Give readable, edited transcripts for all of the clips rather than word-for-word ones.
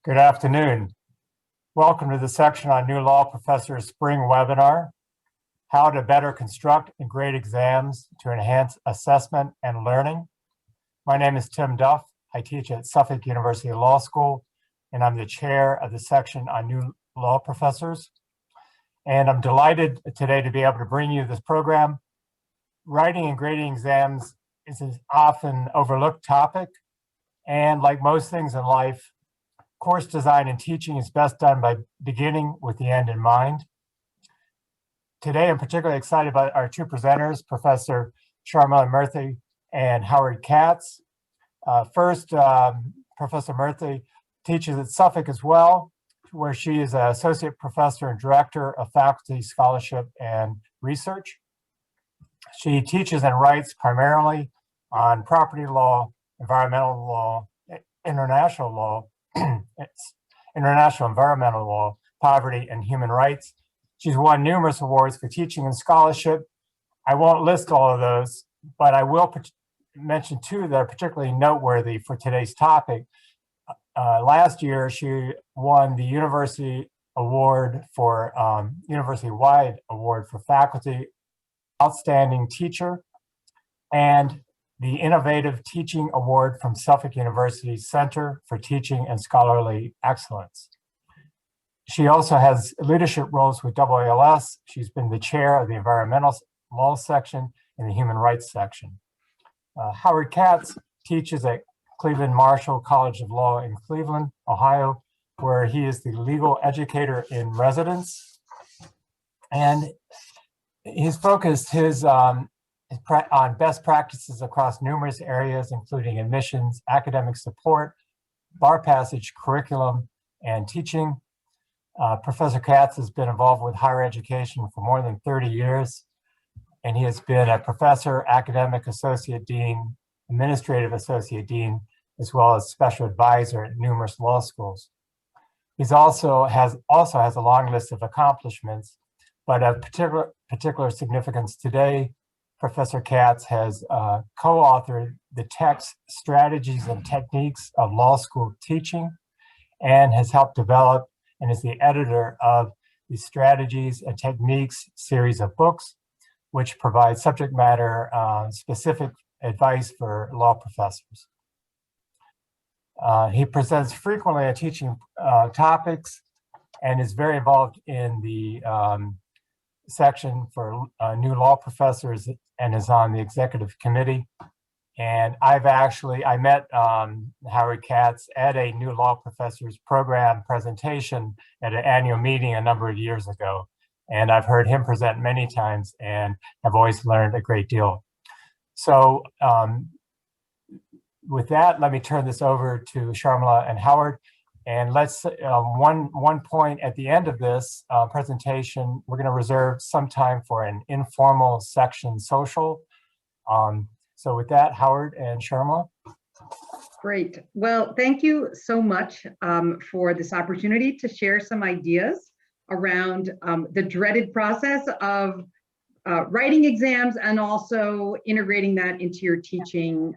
Good afternoon. Welcome to the section on New Law Professor's Spring webinar, How to Better Construct and Grade Exams to Enhance Assessment and Learning. My name is Tim Duff. I teach at Suffolk University Law School, and I'm the chair of the section on New Law Professors. And I'm delighted today to be able to bring you this program. Writing and grading exams is an often overlooked topic, and like most things in life, course design and teaching is best done by beginning with the end in mind. Today, I'm particularly excited about our two presenters, Professor Sharmila Murthy and Howard Katz. First, Professor Murthy teaches at Suffolk as well, where she is an associate professor and director of faculty scholarship and research. She teaches and writes primarily on property law, environmental law, international law, international environmental law, poverty, and human rights. She's won numerous awards for teaching and scholarship. I won't list all of those, but I will mention two that are particularly noteworthy for today's topic. Last year, she won the University Award for University-wide Award for Faculty Outstanding Teacher, and the Innovative Teaching Award from Suffolk University's Center for Teaching and Scholarly Excellence. She also has leadership roles with AALS. She's been the chair of the Environmental Law section and the Human Rights section. Howard Katz teaches at Cleveland Marshall College of Law in Cleveland, Ohio, where he is the legal educator in residence. And he's focused on best practices across numerous areas, including admissions, academic support, bar passage, curriculum, and teaching. Professor Katz has been involved with higher education for more than 30 years, and he has been a professor, academic associate dean, administrative associate dean, as well as special advisor at numerous law schools. He also has a long list of accomplishments, but of particular significance today. Professor Katz has co-authored the text, Strategies and Techniques of Law School Teaching, and has helped develop and is the editor of the Strategies and Techniques series of books, which provide subject matter specific advice for law professors. He presents frequently on teaching topics and is very involved in the section for new law professors and is on the executive committee. And I met Howard Katz at a new law professors program presentation at an annual meeting a number of years ago. And I've heard him present many times and have always learned a great deal. So with that, let me turn this over to Sharmila and Howard. And let's, one point at the end of this presentation, we're going to reserve some time for an informal section social. So with that, Howard and Sharmila. Great. Well, thank you so much for this opportunity to share some ideas around the dreaded process of writing exams and also integrating that into your teaching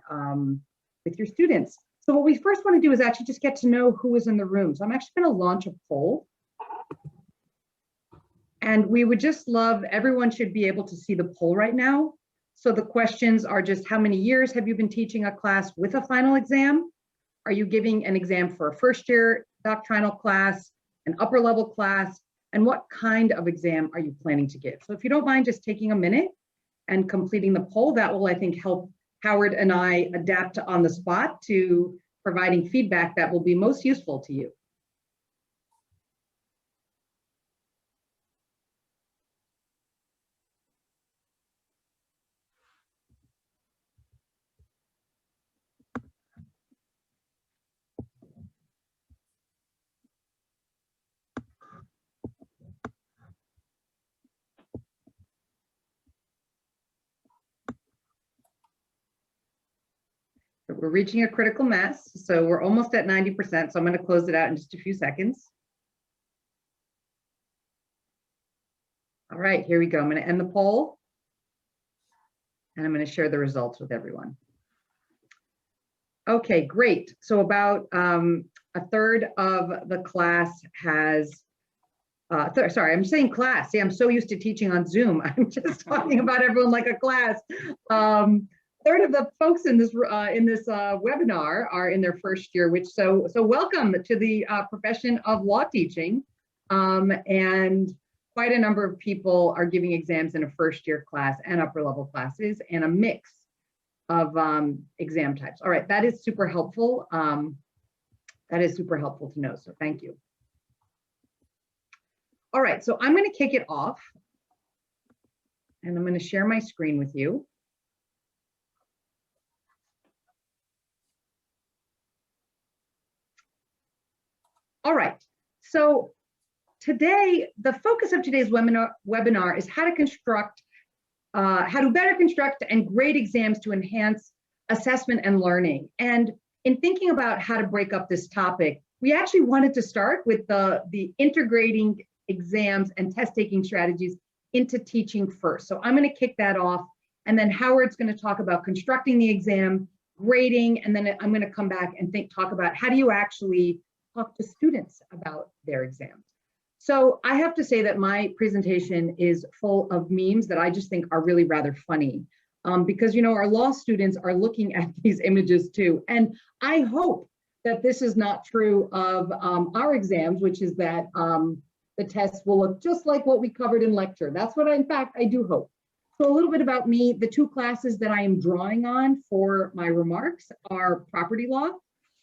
with your students. So what we first want to do is actually just get to know who is in the room. So I'm actually going to launch a poll. And we would just love, everyone should be able to see the poll right now. So the questions are just, how many years have you been teaching a class with a final exam? Are you giving an exam for a first year doctrinal class, an upper level class? And what kind of exam are you planning to give? So if you don't mind just taking a minute and completing the poll, that will, I think, help Howard and I adapt on the spot to providing feedback that will be most useful to you. We're reaching a critical mass, so we're almost at 90%, so I'm going to close it out in just a few seconds. All right, here we go. I'm going to end the poll, and I'm going to share the results with everyone. Okay, great. So about a third of the class has, sorry, I'm saying class. See, I'm so used to teaching on Zoom. I'm just talking about everyone like a class. Third of the folks in this webinar are in their first year, which so welcome to the profession of law teaching. And quite a number of people are giving exams in a first year class and upper level classes, and a mix of exam types. All right, that is super helpful. That is super helpful to know, so thank you. All right, so I'm going to kick it off, and I'm going to share my screen with you. All right, so today, the focus of today's webinar is how to better construct and grade exams to enhance assessment and learning. And in thinking about how to break up this topic, we actually wanted to start with the integrating exams and test-taking strategies into teaching first. So I'm going to kick that off, and then Howard's going to talk about constructing the exam, grading, and then I'm going to come back and talk about how do you actually talk to students about their exams. So I have to say that my presentation is full of memes that I just think are really rather funny, because, you know, our law students are looking at these images too. And I hope that this is not true of our exams, which is that the tests will look just like what we covered in lecture. That's what in fact, I do hope. So a little bit about me. The two classes that I am drawing on for my remarks are property law.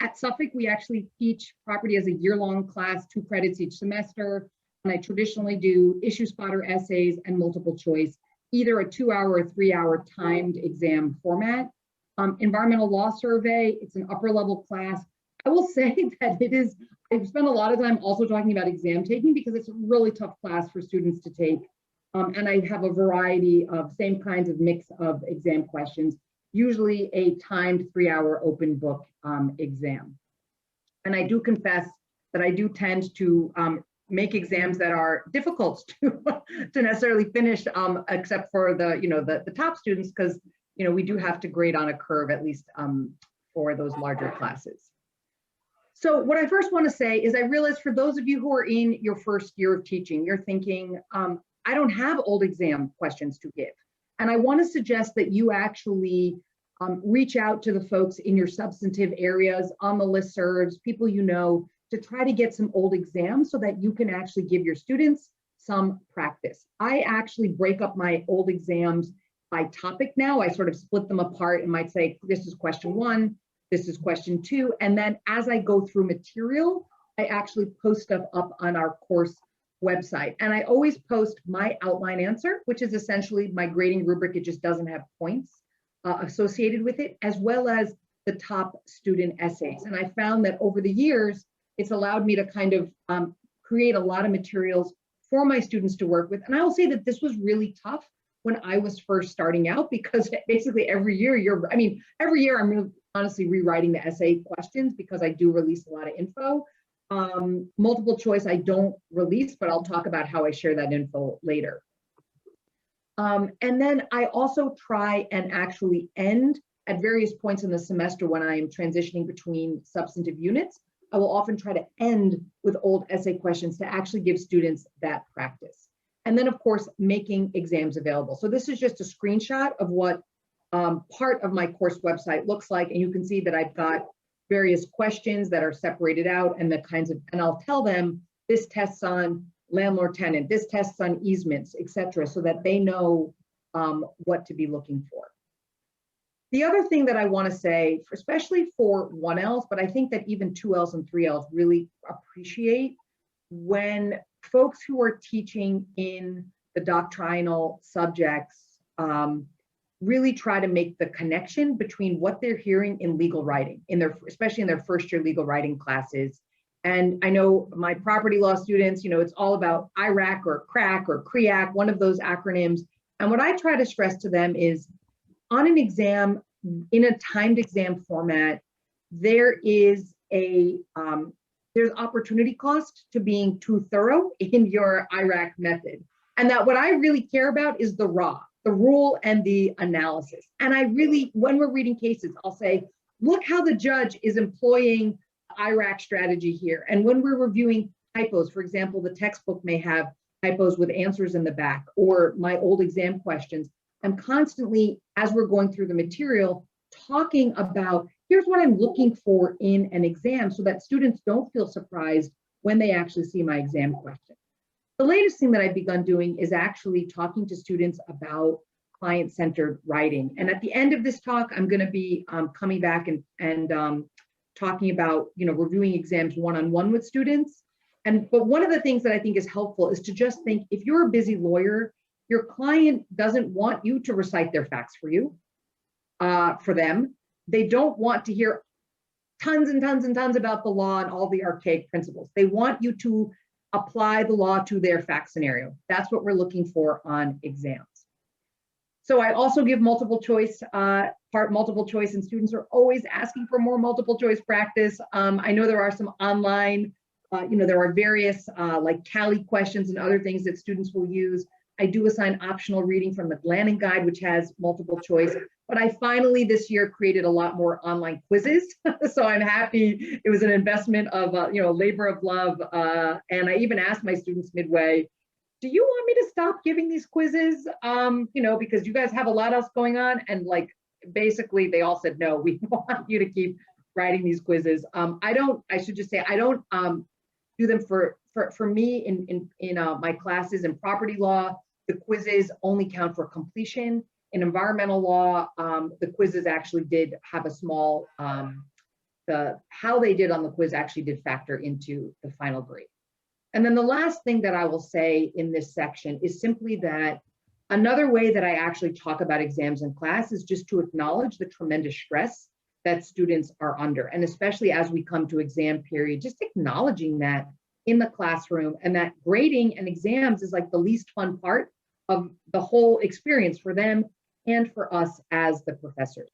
At Suffolk, we actually teach property as a year-long class, 2 credits each semester. And I traditionally do issue spotter essays and multiple choice, either a 2-hour or 3-hour timed exam format. Environmental law survey, it's an upper level class. I will say that I've spent a lot of time also talking about exam taking because it's a really tough class for students to take. And I have a variety of same kinds of mix of exam questions, usually a timed 3-hour open book exam. And I do confess that I do tend to make exams that are difficult to necessarily finish, except for the top students, because we do have to grade on a curve, at least for those larger classes. So what I first want to say is I realize for those of you who are in your first year of teaching, you're thinking, I don't have old exam questions to give. And I want to suggest that you actually reach out to the folks in your substantive areas, on the listservs, people you know, to try to get some old exams so that you can actually give your students some practice. I actually break up my old exams by topic now. I sort of split them apart and might say, this is question 1, this is question 2. And then as I go through material, I actually post stuff up on our course website. And I always post my outline answer, which is essentially my grading rubric. It just doesn't have points associated with it, as well as the top student essays. And I found that over the years, it's allowed me to kind of create a lot of materials for my students to work with. And I will say that this was really tough when I was first starting out, because basically every year I'm really honestly rewriting the essay questions because I do release a lot of info. Multiple choice I don't release, but I'll talk about how I share that info later. And then I also try and actually end at various points in the semester when I am transitioning between substantive units. I will often try to end with old essay questions to actually give students that practice. And then of course, making exams available. So this is just a screenshot of what part of my course website looks like. And you can see that I've got various questions that are separated out and and I'll tell them this tests on landlord tenant, this tests on easements, etc., so that they know what to be looking for. The other thing that I want to say, especially for 1Ls, but I think that even 2Ls and 3Ls really appreciate when folks who are teaching in the doctrinal subjects really try to make the connection between what they're hearing in legal writing, especially in their first year legal writing classes. And I know my property law students, it's all about IRAC or CRAC or CREAC, one of those acronyms. And what I try to stress to them is on an exam, in a timed exam format, there's opportunity cost to being too thorough in your IRAC method. And that what I really care about is the rule and the analysis. And when we're reading cases, I'll say, look how the judge is employing the IRAC strategy here. And when we're reviewing typos, for example, the textbook may have typos with answers in the back, or my old exam questions. I'm constantly, as we're going through the material, talking about, here's what I'm looking for in an exam so that students don't feel surprised when they actually see my exam question. The latest thing that I've begun doing is actually talking to students about client-centered writing. And at the end of this talk, I'm going to be coming back and talking about, reviewing exams one-on-one with students. But one of the things that I think is helpful is to just think, if you're a busy lawyer, your client doesn't want you to recite their facts for you, for them. They don't want to hear tons and tons and tons about the law and all the archaic principles. They want you to apply the law to their fact scenario. That's what we're looking for on exams. So I also give multiple choice, multiple choice, and students are always asking for more multiple choice practice. I know there are some online, there are various like Cali questions and other things that students will use. I do assign optional reading from the Glannon Guide, which has multiple choice. But I finally this year created a lot more online quizzes. So I'm happy. It was an investment of, labor of love. And I even asked my students midway, do you want me to stop giving these quizzes? Because you guys have a lot else going on. And basically they all said, no, we want you to keep writing these quizzes. I don't do them for me in my classes in property law. The quizzes only count for completion. In environmental law, the quizzes actually did have a small, how they did on the quiz actually did factor into the final grade. And then the last thing that I will say in this section is simply that another way that I actually talk about exams in class is just to acknowledge the tremendous stress that students are under. And especially as we come to exam period, just acknowledging that in the classroom, and that grading and exams is like the least fun part of the whole experience for them and for us as the professors.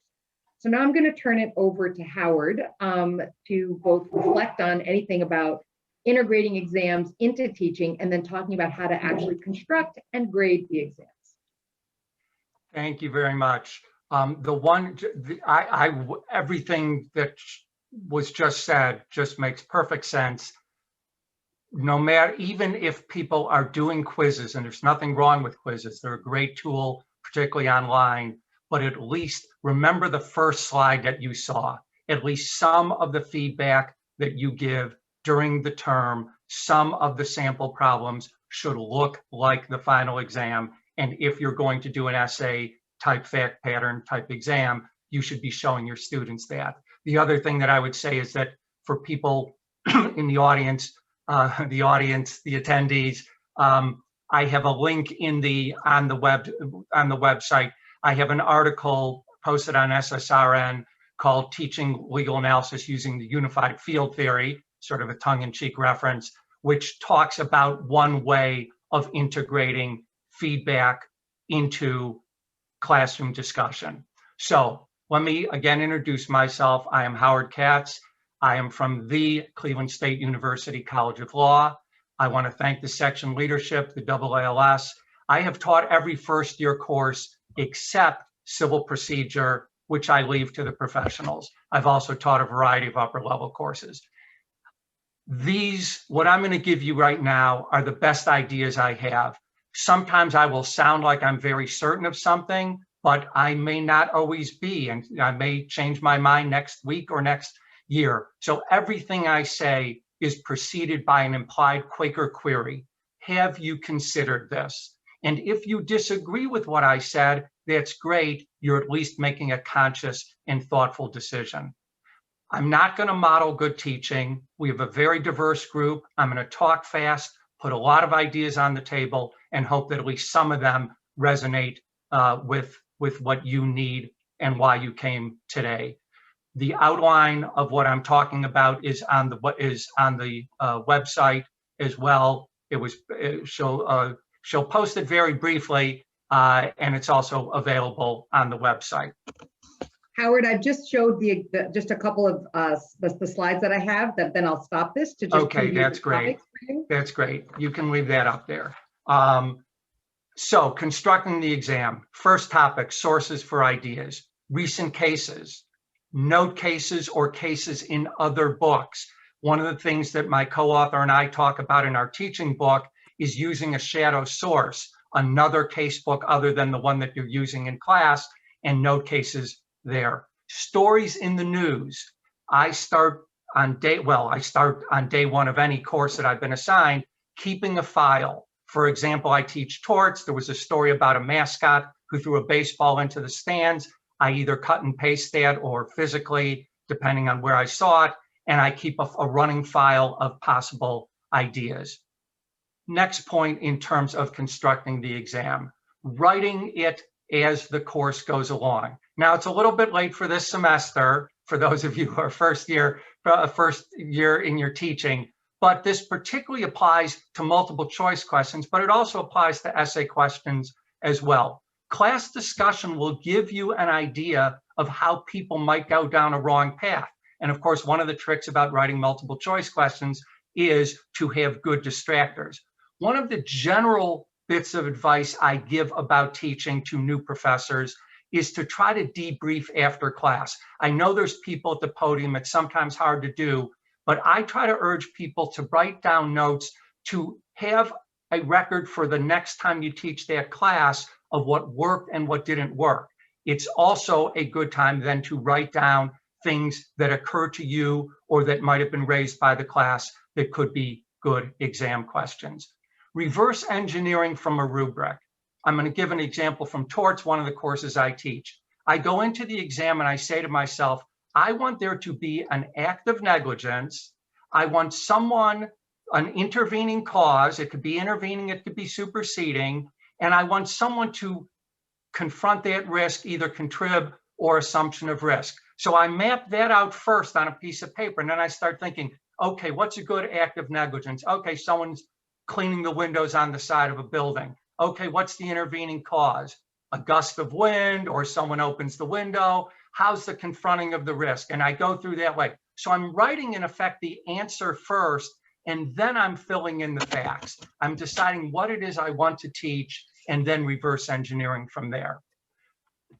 So now I'm going to turn it over to Howard to both reflect on anything about integrating exams into teaching and then talking about how to actually construct and grade the exams. Thank you very much. Everything that was just said just makes perfect sense. No matter, even if people are doing quizzes, and there's nothing wrong with quizzes, they're a great tool, particularly online, but at least remember the first slide that you saw. At least some of the feedback that you give during the term, some of the sample problems should look like the final exam. And if you're going to do an essay type fact pattern type exam, you should be showing your students that. The other thing that I would say is that for people in the audience, the attendees, I have a link on the website. I have an article posted on SSRN called Teaching Legal Analysis Using the Unified Field Theory, sort of a tongue-in-cheek reference, which talks about one way of integrating feedback into classroom discussion. So let me again introduce myself. I am Howard Katz. I am from the Cleveland State University College of Law. I want to thank the section leadership, the AALS. I have taught every first year course except civil procedure, which I leave to the professionals. I've also taught a variety of upper level courses. What I'm going to give you right now are the best ideas I have. Sometimes I will sound like I'm very certain of something, but I may not always be, and I may change my mind next week or next year. So everything I say is preceded by an implied Quaker query. Have you considered this? And if you disagree with what I said, that's great. You're at least making a conscious and thoughtful decision. I'm not going to model good teaching. We have a very diverse group. I'm going to talk fast, put a lot of ideas on the table, and hope that at least some of them resonate with what you need and why you came today. The outline of what I'm talking about is on the website as well. She'll post it very briefly, and it's also available on the website. Howard, I've just showed just a couple of the slides that I have. Then I'll stop this to just. Okay, that's great. That's great. You can leave that up there. So constructing the exam. First topic: sources for ideas. Recent cases. note cases or cases in other books. One of the things that my co-author and I talk about in our teaching book is using a shadow source, another case book other than the one that you're using in class, and note cases there. Stories in the news. I start on day one of any course that I've been assigned, keeping a file. For example, I teach torts. There was a story about a mascot who threw a baseball into the stands. I either cut and paste that or physically, depending on where I saw it, and I keep a running file of possible ideas. Next point in terms of constructing the exam, writing it as the course goes along. Now, it's a little bit late for this semester, for those of you who are first year in your teaching, but this particularly applies to multiple choice questions, but it also applies to essay questions as well. Class discussion will give you an idea of how people might go down a wrong path. And of course, one of the tricks about writing multiple choice questions is to have good distractors. One of the general bits of advice I give about teaching to new professors is to try to debrief after class. I know there's people at the podium, it's sometimes hard to do, but I try to urge people to write down notes to have a record for the next time you teach that class of what worked and what didn't work. It's also a good time then to write down things that occur to you or that might have been raised by the class that could be good exam questions. Reverse engineering from a rubric. I'm going to give an example from torts, one of the courses I teach. I go into the exam and I say to myself, I want there to be an act of negligence. I want someone, an intervening cause. It could be intervening, it could be superseding. And I want someone to confront that risk, either contrib or assumption of risk. So I map that out first on a piece of paper. And then I start thinking, okay, what's a good act of negligence? Okay, someone's cleaning the windows on the side of a building. Okay, what's the intervening cause? A gust of wind or someone opens the window. How's the confronting of the risk? And I go through that way. So I'm writing, in effect, the answer first, and then I'm filling in the facts. I'm deciding what it is I want to teach, and then reverse engineering from there.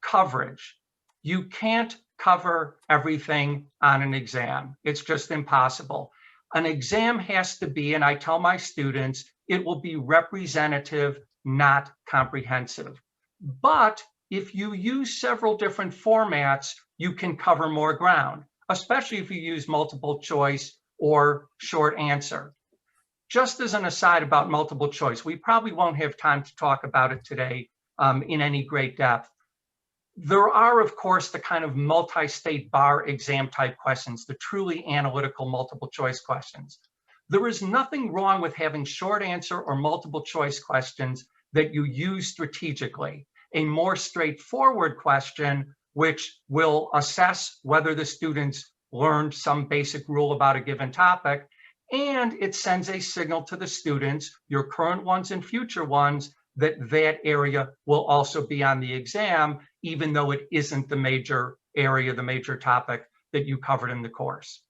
Coverage. You can't cover everything on an exam. It's just impossible. An exam has to be, and I tell my students, it will be representative, not comprehensive. But if you use several different formats, you can cover more ground, especially if you use multiple choice or short answer. Just as an aside about multiple choice, we probably won't have time to talk about it today in any great depth. There are, of course, the kind of multi-state bar exam type questions, the truly analytical multiple choice questions. There is nothing wrong with having short answer or multiple choice questions that you use strategically. A more straightforward question, which will assess whether the students learned some basic rule about a given topic, and it sends a signal to the students, your current ones and future ones, that that area will also be on the exam, even though it isn't the major area, the major topic that you covered in the course.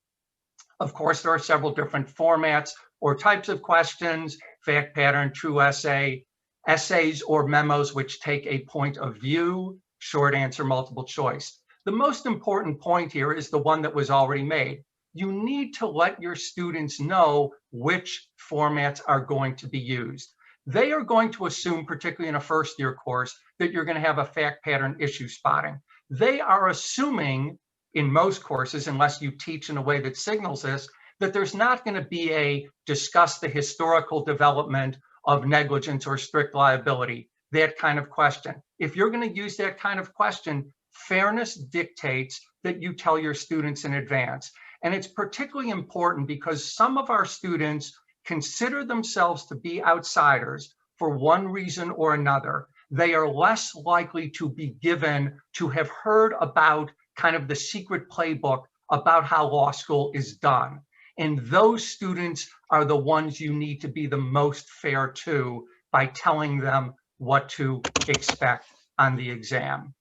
Of course, there are several different formats or types of questions, fact pattern, true essay, essays or memos which take a point of view, short answer, multiple choice. The most important point here is the one that was already made. You need to let your students know which formats are going to be used. They are going to assume, particularly in a first year course, that you're going to have a fact pattern issue spotting. They are assuming in most courses, unless you teach in a way that signals this, that there's not going to be a discuss the historical development of negligence or strict liability, that kind of question. If you're going to use that kind of question, fairness dictates that you tell your students in advance. And it's particularly important because some of our students consider themselves to be outsiders for one reason or another. They are less likely to be given to have heard about kind of the secret playbook about how law school is done. And those students are the ones you need to be the most fair to by telling them what to expect on the exam.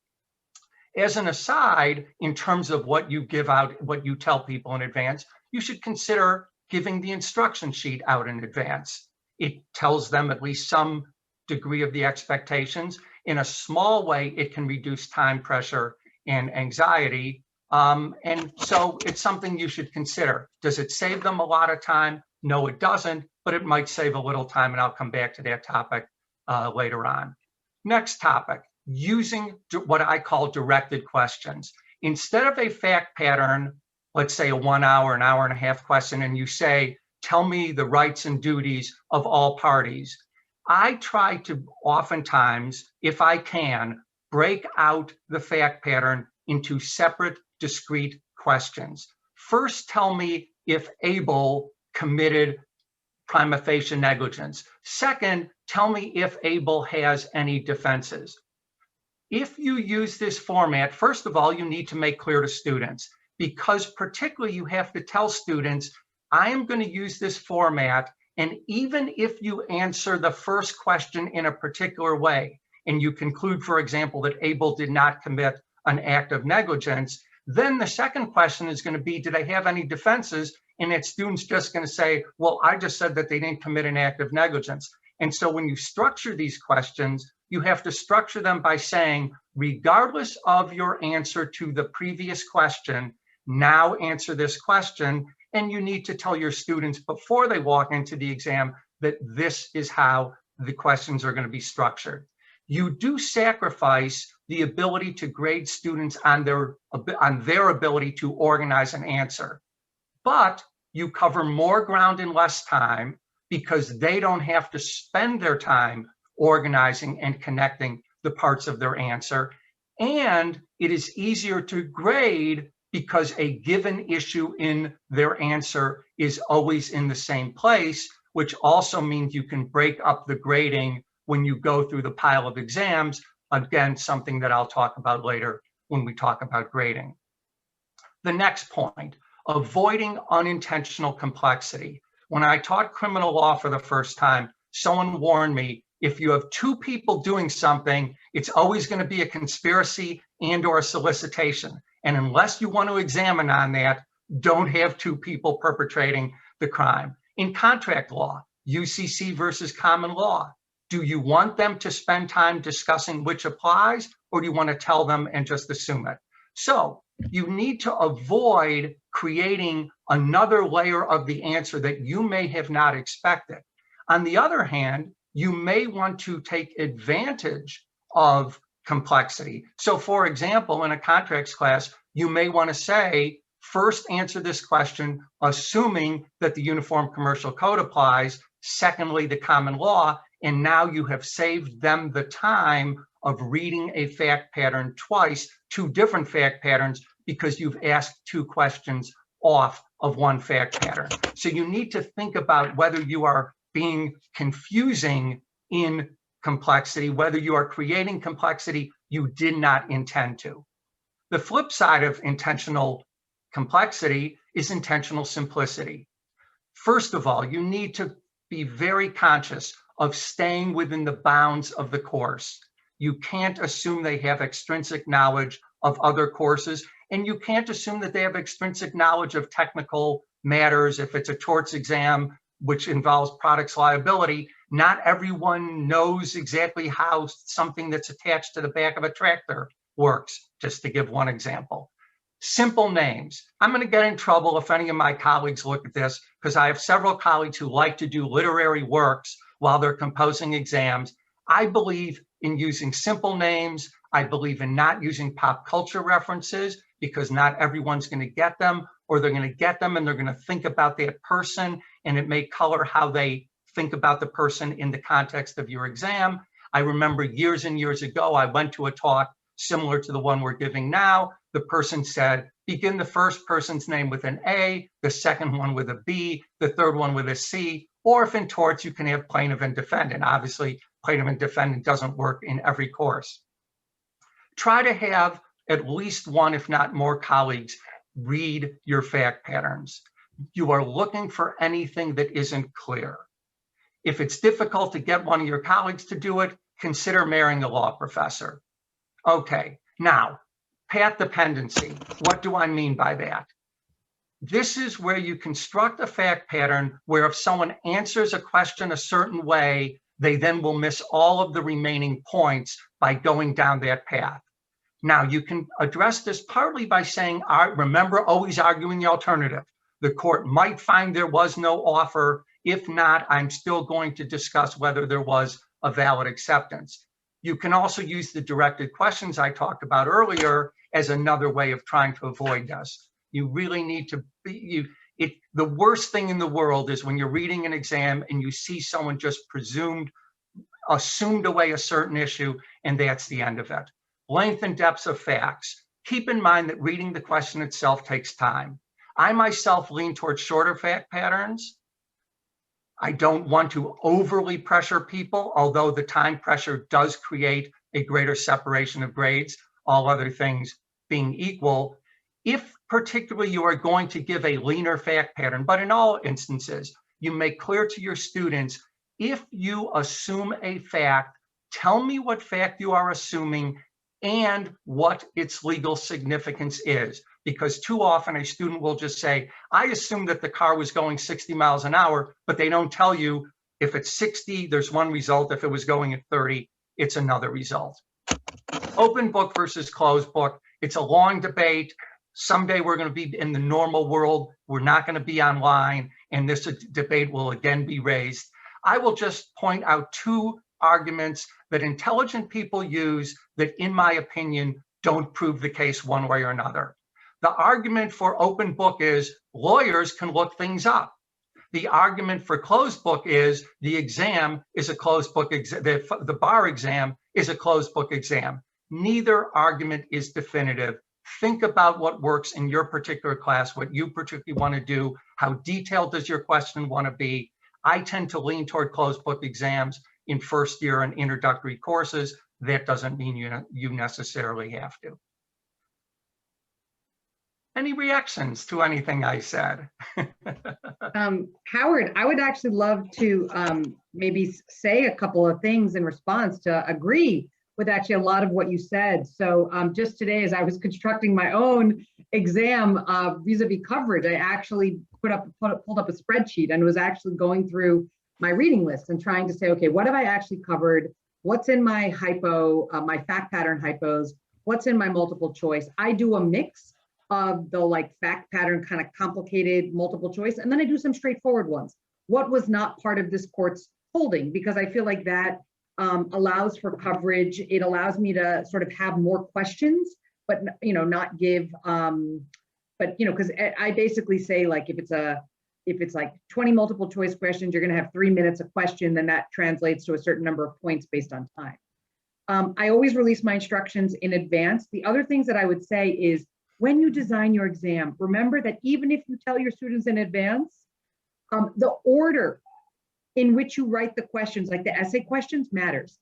As an aside, in terms of what you give out, what you tell people in advance, you should consider giving the instruction sheet out in advance. It tells them at least some degree of the expectations. In a small way, it can reduce time pressure and anxiety. And so it's something you should consider. Does it save them a lot of time? No, it doesn't, but it might save a little time, and I'll come back to that topic later on. Next topic, using what I call directed questions. Instead of a fact pattern, let's say a 1 hour, an hour and a half question, and you say, tell me the rights and duties of all parties, I try to oftentimes, if I can, break out the fact pattern into separate, discrete questions. First, tell me if Abel committed prima facie negligence. Second, tell me if Abel has any defenses. If you use this format, first of all, you need to make clear to students, because particularly you have to tell students, I am going to use this format, and even if you answer the first question in a particular way, and you conclude, for example, that Abel did not commit an act of negligence, then the second question is going to be, did they have any defenses? And that student's just going to say, well, I just said that they didn't commit an act of negligence. And so when you structure these questions, you have to structure them by saying, regardless of your answer to the previous question, now answer this question. And you need to tell your students before they walk into the exam that this is how the questions are going to be structured. You do sacrifice the ability to grade students on their ability to organize an answer, but you cover more ground in less time because they don't have to spend their time organizing and connecting the parts of their answer. And it is easier to grade because a given issue in their answer is always in the same place, which also means you can break up the grading when you go through the pile of exams. Again, something that I'll talk about later when we talk about grading. The next point, avoiding unintentional complexity. When I taught criminal law for the first time, someone warned me, if you have two people doing something, it's always going to be a conspiracy and or a solicitation. And unless you want to examine on that, don't have two people perpetrating the crime. In contract law, UCC versus common law, do you want them to spend time discussing which applies, or do you want to tell them and just assume it? So you need to avoid creating another layer of the answer that you may have not expected. On the other hand, you may want to take advantage of complexity. So for example, in a contracts class, you may want to say, first answer this question, assuming that the Uniform Commercial Code applies, secondly, the common law, and now you have saved them the time of reading a fact pattern twice, two different fact patterns, because you've asked two questions off of one fact pattern. So you need to think about whether you are being confusing in complexity, whether you are creating complexity you did not intend to. The flip side of intentional complexity is intentional simplicity. First of all, you need to be very conscious of staying within the bounds of the course. You can't assume they have extrinsic knowledge of other courses, and you can't assume that they have extrinsic knowledge of technical matters. If it's a torts exam, which involves products liability, not everyone knows exactly how something that's attached to the back of a tractor works, just to give one example. Simple names. I'm going to get in trouble if any of my colleagues look at this, because I have several colleagues who like to do literary works while they're composing exams. I believe in using simple names. I believe in not using pop culture references, because not everyone's going to get them, or they're going to get them and they're going to think about that person, and it may color how they think about the person in the context of your exam. I remember years and years ago, I went to a talk similar to the one we're giving now. The person said, begin the first person's name with an A, the second one with a B, the third one with a C, or if in torts, you can have plaintiff and defendant. Obviously, plaintiff and defendant doesn't work in every course. Try to have at least one, if not more, colleagues read your fact patterns. You are looking for anything that isn't clear. If it's difficult to get one of your colleagues to do it, consider marrying a law professor. Okay, now, path dependency. What do I mean by that? This is where you construct a fact pattern where if someone answers a question a certain way, they then will miss all of the remaining points by going down that path. Now, you can address this partly by saying, remember, always arguing the alternative. The court might find there was no offer. If not, I'm still going to discuss whether there was a valid acceptance. You can also use the directed questions I talked about earlier as another way of trying to avoid this. You really need to be, the worst thing in the world is when you're reading an exam and you see someone just assumed away a certain issue, and that's the end of it. Length and depth of facts. Keep in mind that reading the question itself takes time. I myself lean towards shorter fact patterns. I don't want to overly pressure people, although the time pressure does create a greater separation of grades, all other things being equal. If particularly you are going to give a leaner fact pattern, but in all instances, you make clear to your students, if you assume a fact, tell me what fact you are assuming and what its legal significance is. Because too often a student will just say, I assume that the car was going 60 miles an hour, but they don't tell you if it's 60, there's one result. If it was going at 30, it's another result. Open book versus closed book. It's a long debate. Someday we're going to be in the normal world. We're not going to be online, and this debate will again be raised. I will just point out two arguments that intelligent people use that, in my opinion, don't prove the case one way or another. The argument for open book is lawyers can look things up. The argument for closed book is the exam is a closed book exam. The bar exam is a closed book exam. Neither argument is definitive. Think about what works in your particular class, what you particularly want to do. How detailed does your question want to be? I tend to lean toward closed book exams in first year and introductory courses. That doesn't mean you necessarily have to. Any reactions to anything I said? Howard, I would actually love to maybe say a couple of things in response to agree with actually a lot of what you said. So just today, as I was constructing my own exam vis-a-vis coverage, I actually pulled up a spreadsheet and was actually going through my reading list and trying to say, okay, what have I actually covered? What's in my hypo, my fact pattern hypos? What's in my multiple choice? I do a mix of the fact pattern kind of complicated multiple choice, and then I do some straightforward ones. What was not part of this court's holding? Because I feel like that allows for coverage. It allows me to sort of have more questions, but not give, because I basically say, like, if it's like 20 multiple choice questions, you're going to have 3 minutes a question, then that translates to a certain number of points based on time. I always release my instructions in advance. The other things that I would say is, when you design your exam, remember that even if you tell your students in advance, the order in which you write the questions, like the essay questions, matters.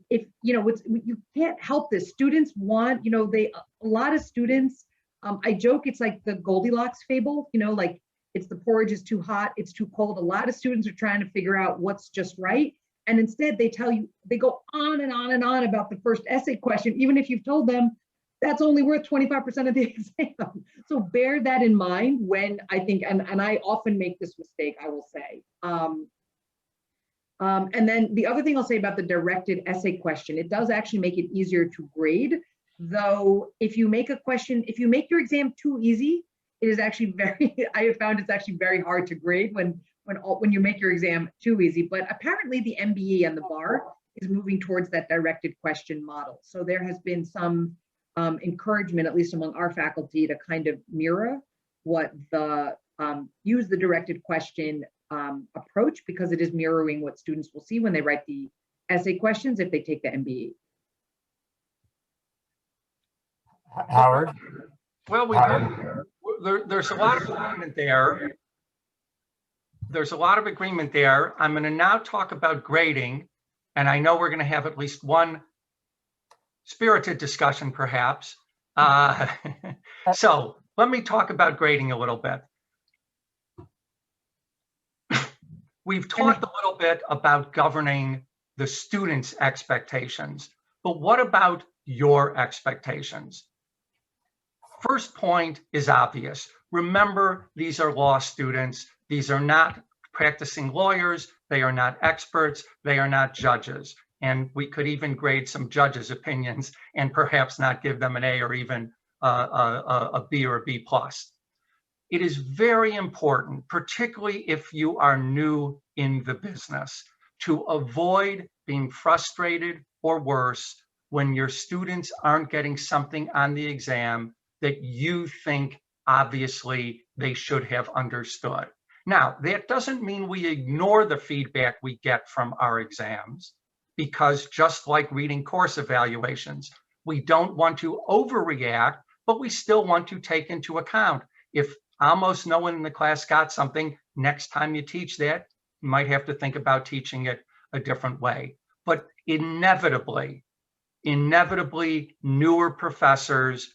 If you can't help this. Students want, a lot of students. I joke it's like the Goldilocks fable. Like it's the porridge is too hot, it's too cold. A lot of students are trying to figure out what's just right, and instead they go on and on and on about the first essay question, even if you've told them that's only worth 25% of the exam. So bear that in mind when I think, and I often make this mistake, I will say. And then the other thing I'll say about the directed essay question, it does actually make it easier to grade. Though if you make your exam too easy, it is actually I have found it's actually very hard to grade when you make your exam too easy. But apparently the MBE and the bar is moving towards that directed question model. So there has been some encouragement, at least among our faculty, to kind of mirror what use the directed question approach, because it is mirroring what students will see when they write the essay questions if they take the MBE. Howard? Well, there's a lot of agreement there. There's a lot of agreement there. I'm going to now talk about grading, and I know we're going to have at least one spirited discussion, perhaps. So let me talk about grading a little bit. We've talked a little bit about governing the students' expectations, but what about your expectations? First point is obvious. Remember, these are law students. These are not practicing lawyers. They are not experts. They are not judges. And we could even grade some judges' opinions and perhaps not give them an A or even a B or a B plus. It is very important, particularly if you are new in the business, to avoid being frustrated or worse when your students aren't getting something on the exam that you think obviously they should have understood. Now, that doesn't mean we ignore the feedback we get from our exams, because just like reading course evaluations, we don't want to overreact, but we still want to take into account if almost no one in the class got something, next time you teach that, you might have to think about teaching it a different way. But inevitably, newer professors,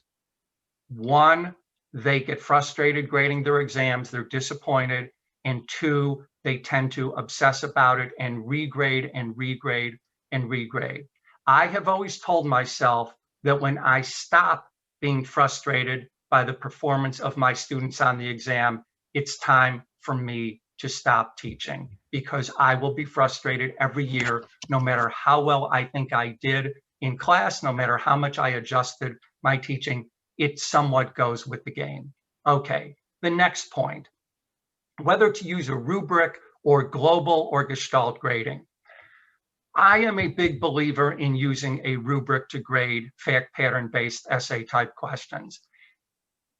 one, they get frustrated grading their exams, they're disappointed, and two, they tend to obsess about it and regrade and regrade and regrade. I have always told myself that when I stop being frustrated by the performance of my students on the exam, it's time for me to stop teaching, because I will be frustrated every year, no matter how well I think I did in class, no matter how much I adjusted my teaching, it somewhat goes with the game. Okay, the next point, whether to use a rubric or global or gestalt grading. I am a big believer in using a rubric to grade fact pattern-based essay type questions.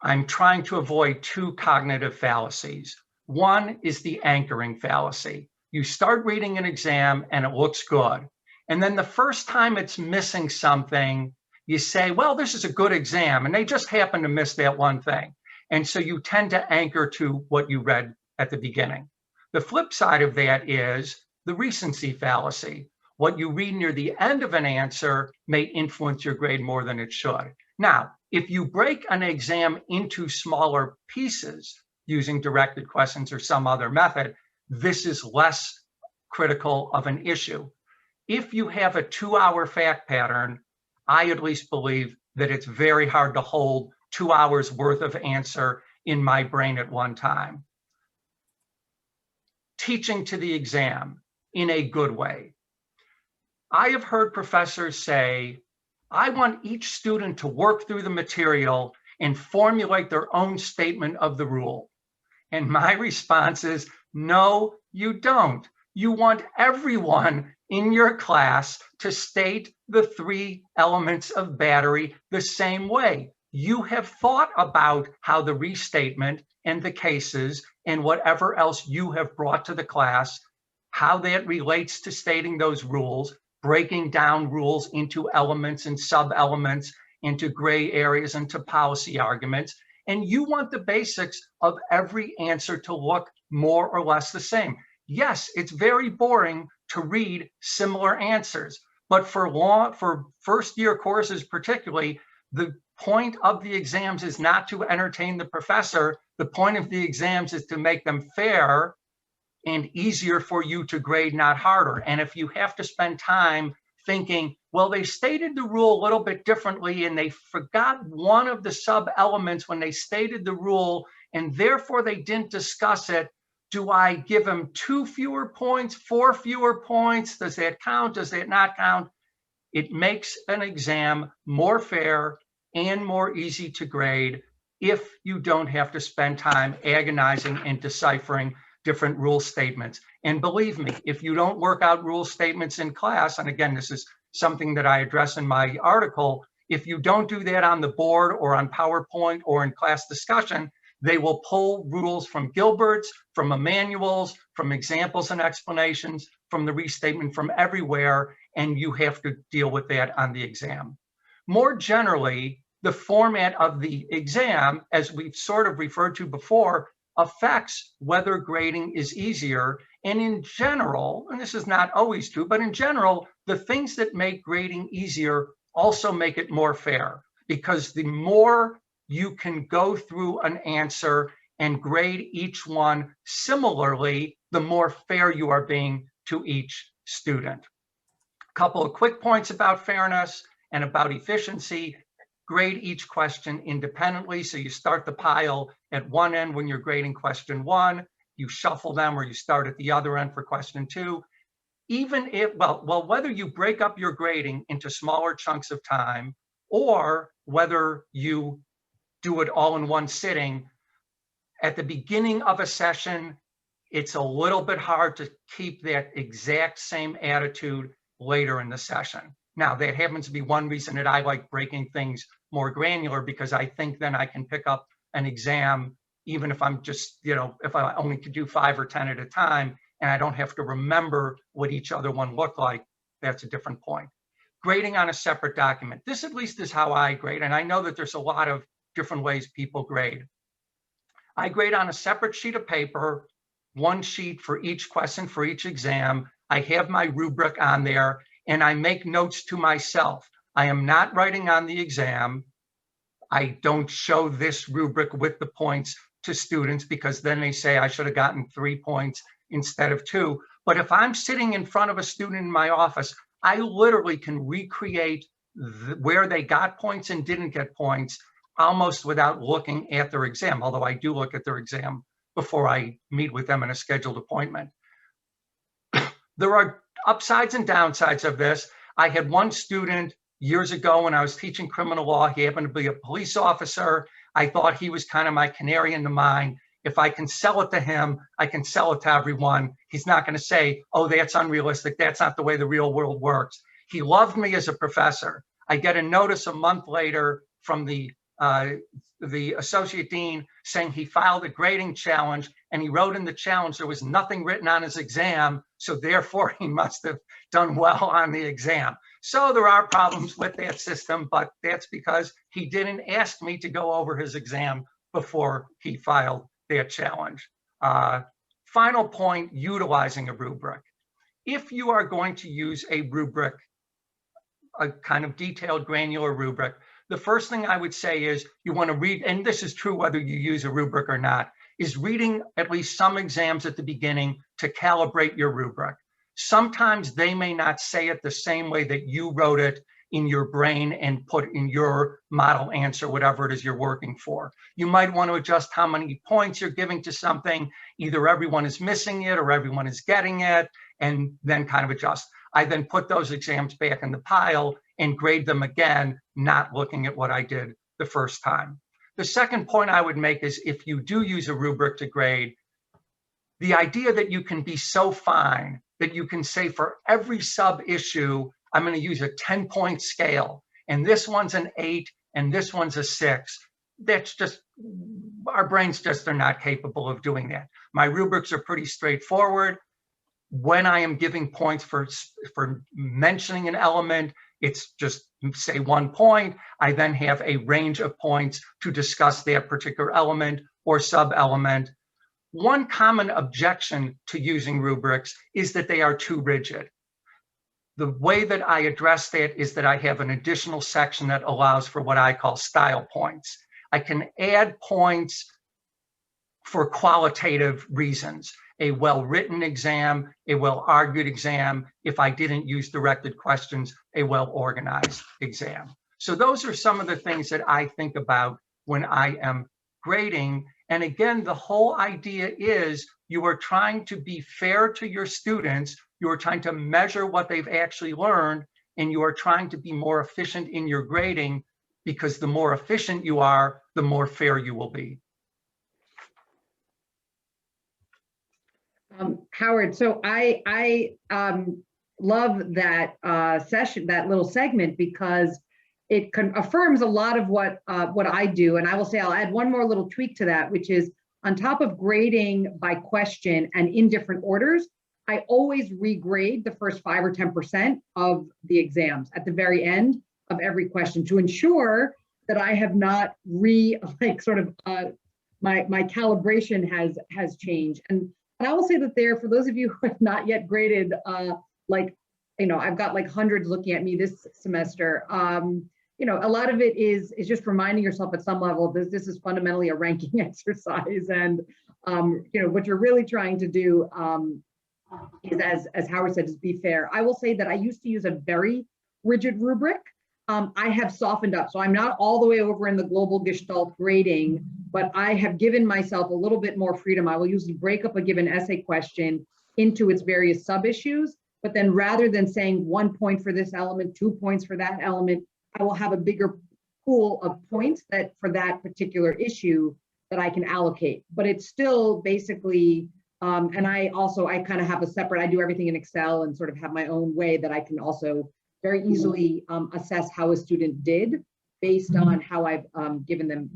I'm trying to avoid two cognitive fallacies. One is the anchoring fallacy. You start reading an exam and it looks good. And then the first time it's missing something, you say, well, this is a good exam, and they just happen to miss that one thing. And so you tend to anchor to what you read at the beginning. The flip side of that is the recency fallacy. What you read near the end of an answer may influence your grade more than it should. Now, if you break an exam into smaller pieces using directed questions or some other method, this is less critical of an issue. If you have a 2-hour fact pattern, I at least believe that it's very hard to hold 2 hours worth of answer in my brain at one time. Teaching to the exam in a good way. I have heard professors say, I want each student to work through the material and formulate their own statement of the rule. And my response is, no, you don't. You want everyone in your class to state the 3 elements of battery the same way. You have thought about how the restatement and the cases and whatever else you have brought to the class, how that relates to stating those rules, breaking down rules into elements and sub-elements, into gray areas, into policy arguments. And you want the basics of every answer to look more or less the same. Yes, it's very boring to read similar answers, but for first-year courses particularly, the point of the exams is not to entertain the professor. The point of the exams is to make them fair and easier for you to grade, not harder. And if you have to spend time thinking, well, they stated the rule a little bit differently and they forgot one of the sub-elements when they stated the rule, and therefore they didn't discuss it, do I give them 2 fewer points, 4 fewer points? Does that count? Does that not count? It makes an exam more fair and more easy to grade if you don't have to spend time agonizing and deciphering different rule statements. And believe me, if you don't work out rule statements in class, and again, this is something that I address in my article, if you don't do that on the board or on PowerPoint or in class discussion, they will pull rules from Gilbert's, from manuals, from examples and explanations, from the restatement, from everywhere, and you have to deal with that on the exam. More generally, the format of the exam, as we've sort of referred to before, affects whether grading is easier. And in general, and this is not always true, but in general, the things that make grading easier also make it more fair, because the more you can go through an answer and grade each one similarly, the more fair you are being to each student. A couple of quick points about fairness and about efficiency. Grade each question independently. So you start the pile at one end when you're grading question 1, you shuffle them, or you start at the other end for question 2. even if, well, whether you break up your grading into smaller chunks of time or whether you do it all in one sitting, at the beginning of a session, it's a little bit hard to keep that exact same attitude later in the session. Now, that happens to be one reason that I like breaking things more granular, because I think then I can pick up an exam, even if I'm just, if I only could do 5 or 10 at a time, and I don't have to remember what each other one looked like. That's a different point. Grading on a separate document. This at least is how I grade, and I know that there's a lot of different ways people grade. I grade on a separate sheet of paper, one sheet for each question for each exam. I have my rubric on there, and I make notes to myself. I am not writing on the exam. I don't show this rubric with the points to students, because then they say I should have gotten 3 points instead of 2. But if I'm sitting in front of a student in my office, I literally can recreate where they got points and didn't get points almost without looking at their exam, although I do look at their exam before I meet with them in a scheduled appointment. There are upsides and downsides of this. I had one student years ago when I was teaching criminal law. He happened to be a police officer. I thought he was kind of my canary in the mine. If I can sell it to him, I can sell it to everyone. He's not going to say, oh, that's unrealistic. That's not the way the real world works. He loved me as a professor. I get a notice a month later from the associate dean saying he filed a grading challenge, and he wrote in the challenge there was nothing written on his exam, so therefore he must have done well on the exam. So there are problems with that system, but that's because he didn't ask me to go over his exam before he filed that challenge. Final point, utilizing a rubric. If you are going to use a rubric, a kind of detailed granular rubric, the first thing I would say is you want to read, and this is true whether you use a rubric or not, is reading at least some exams at the beginning to calibrate your rubric. Sometimes they may not say it the same way that you wrote it in your brain and put in your model answer, whatever it is you're working for. You might want to adjust how many points you're giving to something. Either everyone is missing it or everyone is getting it, and then kind of adjust. I then put those exams back in the pile and grade them again, not looking at what I did the first time. The second point I would make is if you do use a rubric to grade, the idea that you can be so fine that you can say for every sub issue, I'm going to use a 10-point scale, and this one's an 8 and this one's a 6. That's just, our brains just are not capable of doing that. My rubrics are pretty straightforward. When I am giving points for mentioning an element, it's just say 1 point. I then have a range of points to discuss that particular element or sub-element. One common objection to using rubrics is that they are too rigid. The way that I address that is that I have an additional section that allows for what I call style points. I can add points for qualitative reasons. A well-written exam, a well-argued exam, if I didn't use directed questions, a well-organized exam. So those are some of the things that I think about when I am grading. And again, the whole idea is you are trying to be fair to your students, you are trying to measure what they've actually learned, and you are trying to be more efficient in your grading, because the more efficient you are, the more fair you will be. Howard, so I love that session, that little segment, because it affirms a lot of what I do. And I will say I'll add one more little tweak to that, which is on top of grading by question and in different orders, I always regrade the first 5 or 10% of the exams at the very end of every question to ensure that I have not my calibration has changed. And I will say that for those of you who have not yet graded, I've got like hundreds looking at me this semester. A lot of it is just reminding yourself at some level this is fundamentally a ranking exercise, and what you're really trying to do is, as Howard said, is be fair. I will say that I used to use a very rigid rubric. I have softened up, so I'm not all the way over in the global Gestalt grading, but I have given myself a little bit more freedom. I will usually break up a given essay question into its various sub-issues, But then rather than saying 1 point for this element, 2 points for that element, I will have a bigger pool of points that for that particular issue that I can allocate. But it's still basically, and I kind of have a separate, I do everything in Excel and sort of have my own way that I can also very easily assess how a student did based on how I've given them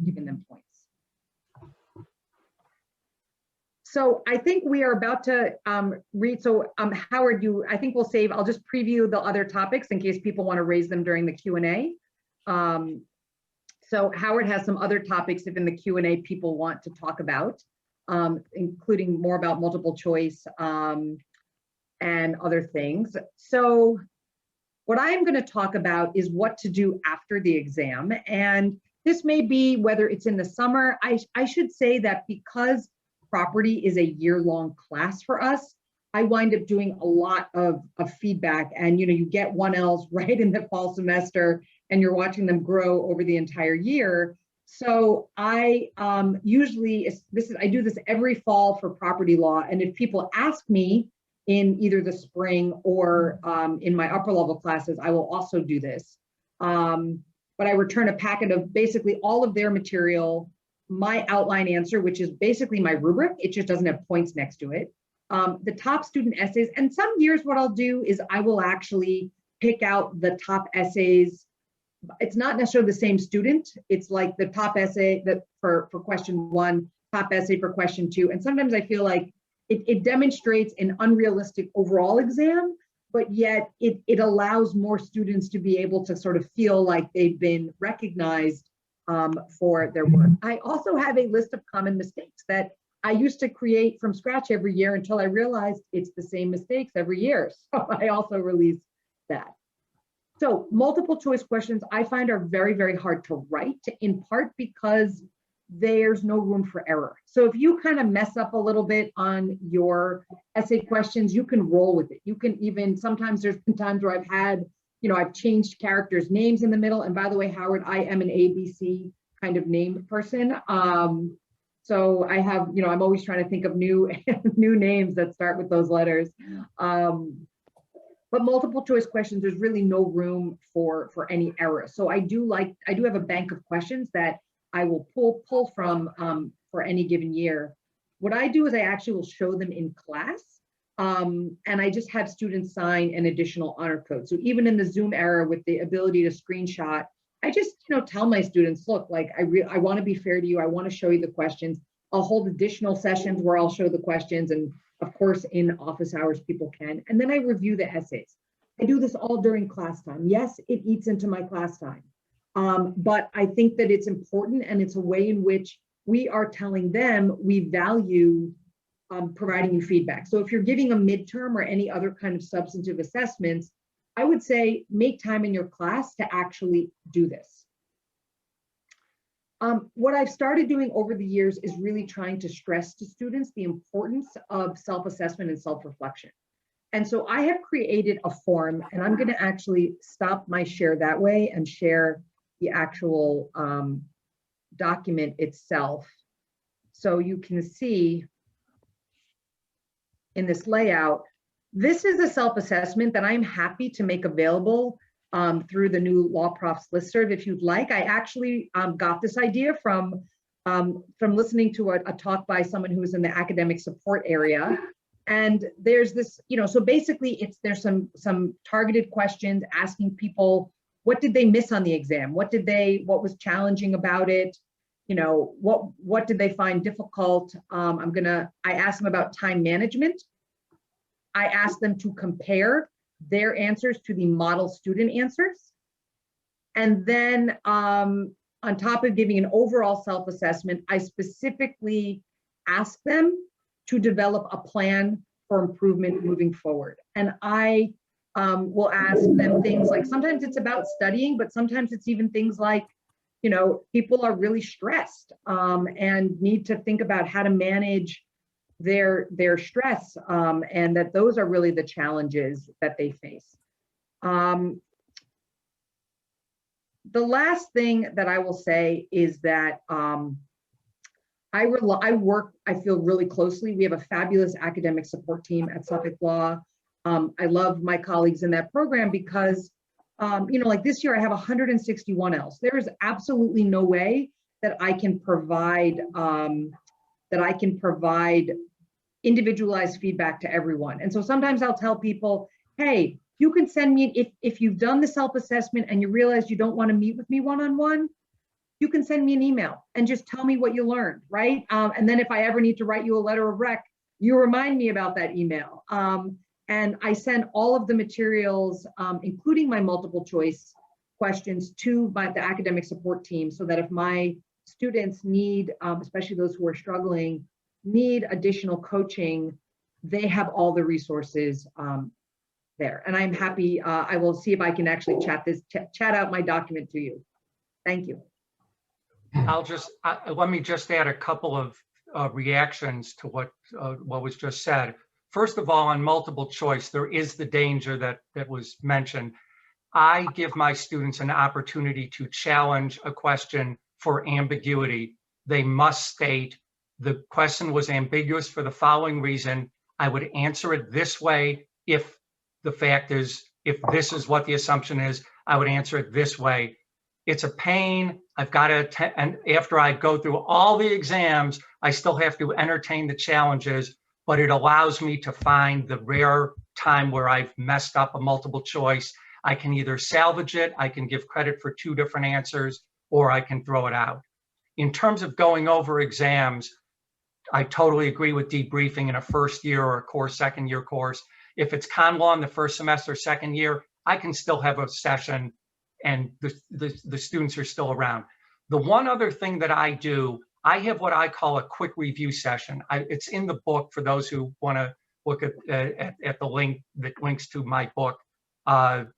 points. So I think we are about to read. So Howard, I think we'll save, I'll just preview the other topics in case people want to raise them during the Q&A. So Howard has some other topics if in the Q&A people want to talk about, including more about multiple choice and other things. So what I'm going to talk about is what to do after the exam. And this may be whether it's in the summer. I should say that because property is a year-long class for us, I wind up doing a lot of feedback, and you get 1Ls right in the fall semester and you're watching them grow over the entire year. So I usually, I do this every fall for property law, and if people ask me in either the spring or in my upper level classes, I will also do this. But I return a packet of basically all of their material, my outline answer, which is basically my rubric, it just doesn't have points next to it. The top student essays, and some years what I'll do is I will actually pick out the top essays. It's not necessarily the same student. It's like the top essay that for question 1, top essay for question 2. And sometimes I feel like it demonstrates an unrealistic overall exam, but yet it allows more students to be able to sort of feel like they've been recognized for their work. I also have a list of common mistakes that I used to create from scratch every year until I realized it's the same mistakes every year. So I also released that. So multiple choice questions I find are very, very hard to write, in part because there's no room for error. So if you kind of mess up a little bit on your essay questions, you can roll with it. You can even, sometimes there's been times where I've had, I've changed characters' names in the middle. And by the way, Howard, I am an ABC kind of name person. So I have, I'm always trying to think of new names that start with those letters. But multiple choice questions, there's really no room for any error. So I do have a bank of questions that I will pull from for any given year. What I do is I actually will show them in class, and I just have students sign an additional honor code. So even in the Zoom era with the ability to screenshot, I just tell my students, look, like I want to be fair to you. I want to show you the questions. I'll hold additional sessions where I'll show the questions, and of course in office hours people can. And then I review the essays. I do this all during class time. Yes, it eats into my class time. But I think that it's important, and it's a way in which we are telling them we value providing you feedback. So if you're giving a midterm or any other kind of substantive assessments, I would say make time in your class to actually do this. What I've started doing over the years is really trying to stress to students the importance of self-assessment and self-reflection. And so I have created a form, and I'm going to actually stop my share that way and share the actual document itself. So you can see in this layout, this is a self-assessment that I'm happy to make available through the new Law Profs listserv if you'd like. I actually got this idea from listening to a talk by someone who was in the academic support area. And there's this, so basically there's some targeted questions asking people, what did they miss on the exam? What was challenging about it? What did they find difficult? I asked them about time management. I asked them to compare their answers to the model student answers. And then on top of giving an overall self-assessment, I specifically asked them to develop a plan for improvement moving forward. And I will ask them things like, sometimes it's about studying, but sometimes it's even things like, people are really stressed and need to think about how to manage their stress, and that those are really the challenges that they face. The last thing that I will say is that I feel really closely. We have a fabulous academic support team at Suffolk Law. I love my colleagues in that program because, like this year I have 161 else. There is absolutely no way that I can provide individualized feedback to everyone. And so sometimes I'll tell people, hey, you can send me, if you've done the self-assessment and you realize you don't want to meet with me one-on-one, you can send me an email and just tell me what you learned, right? And then if I ever need to write you a letter of rec, you remind me about that email. And I send all of the materials, including my multiple choice questions, to the academic support team, so that if my students need, especially those who are struggling, need additional coaching, they have all the resources there. And I'm happy, I will see if I can actually chat out my document to you. Thank you. Let me just add a couple of reactions to what was just said. First of all, on multiple choice, there is the danger that was mentioned. I give my students an opportunity to challenge a question for ambiguity. They must state, the question was ambiguous for the following reason. I would answer it this way if the fact is, if this is what the assumption is, I would answer it this way. It's a pain. I've got to, and after I go through all the exams, I still have to entertain the challenges, but it allows me to find the rare time where I've messed up a multiple choice. I can either salvage it, I can give credit for 2 different answers, or I can throw it out. In terms of going over exams, I totally agree with debriefing in a first year or a course, second year course. If it's con law in the first semester, second year, I can still have a session and the students are still around. The one other thing that I do, I have what I call a quick review session. It's in the book for those who want to look at the link that links to my book,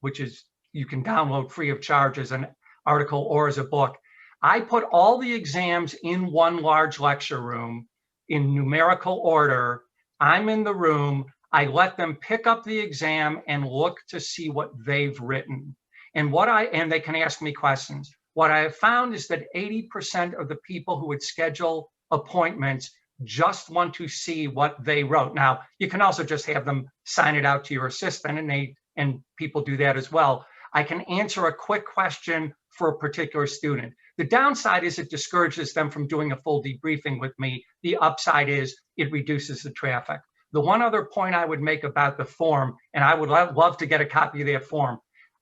which is, you can download free of charge as an article or as a book. I put all the exams in one large lecture room in numerical order. I'm in the room. I let them pick up the exam and look to see what they've written. And they can ask me questions. What I have found is that 80% of the people who would schedule appointments just want to see what they wrote. Now, you can also just have them sign it out to your assistant, and people do that as well. I can answer a quick question for a particular student. The downside is it discourages them from doing a full debriefing with me. The upside is it reduces the traffic. The one other point I would make about the form, and I would love to get a copy of that form,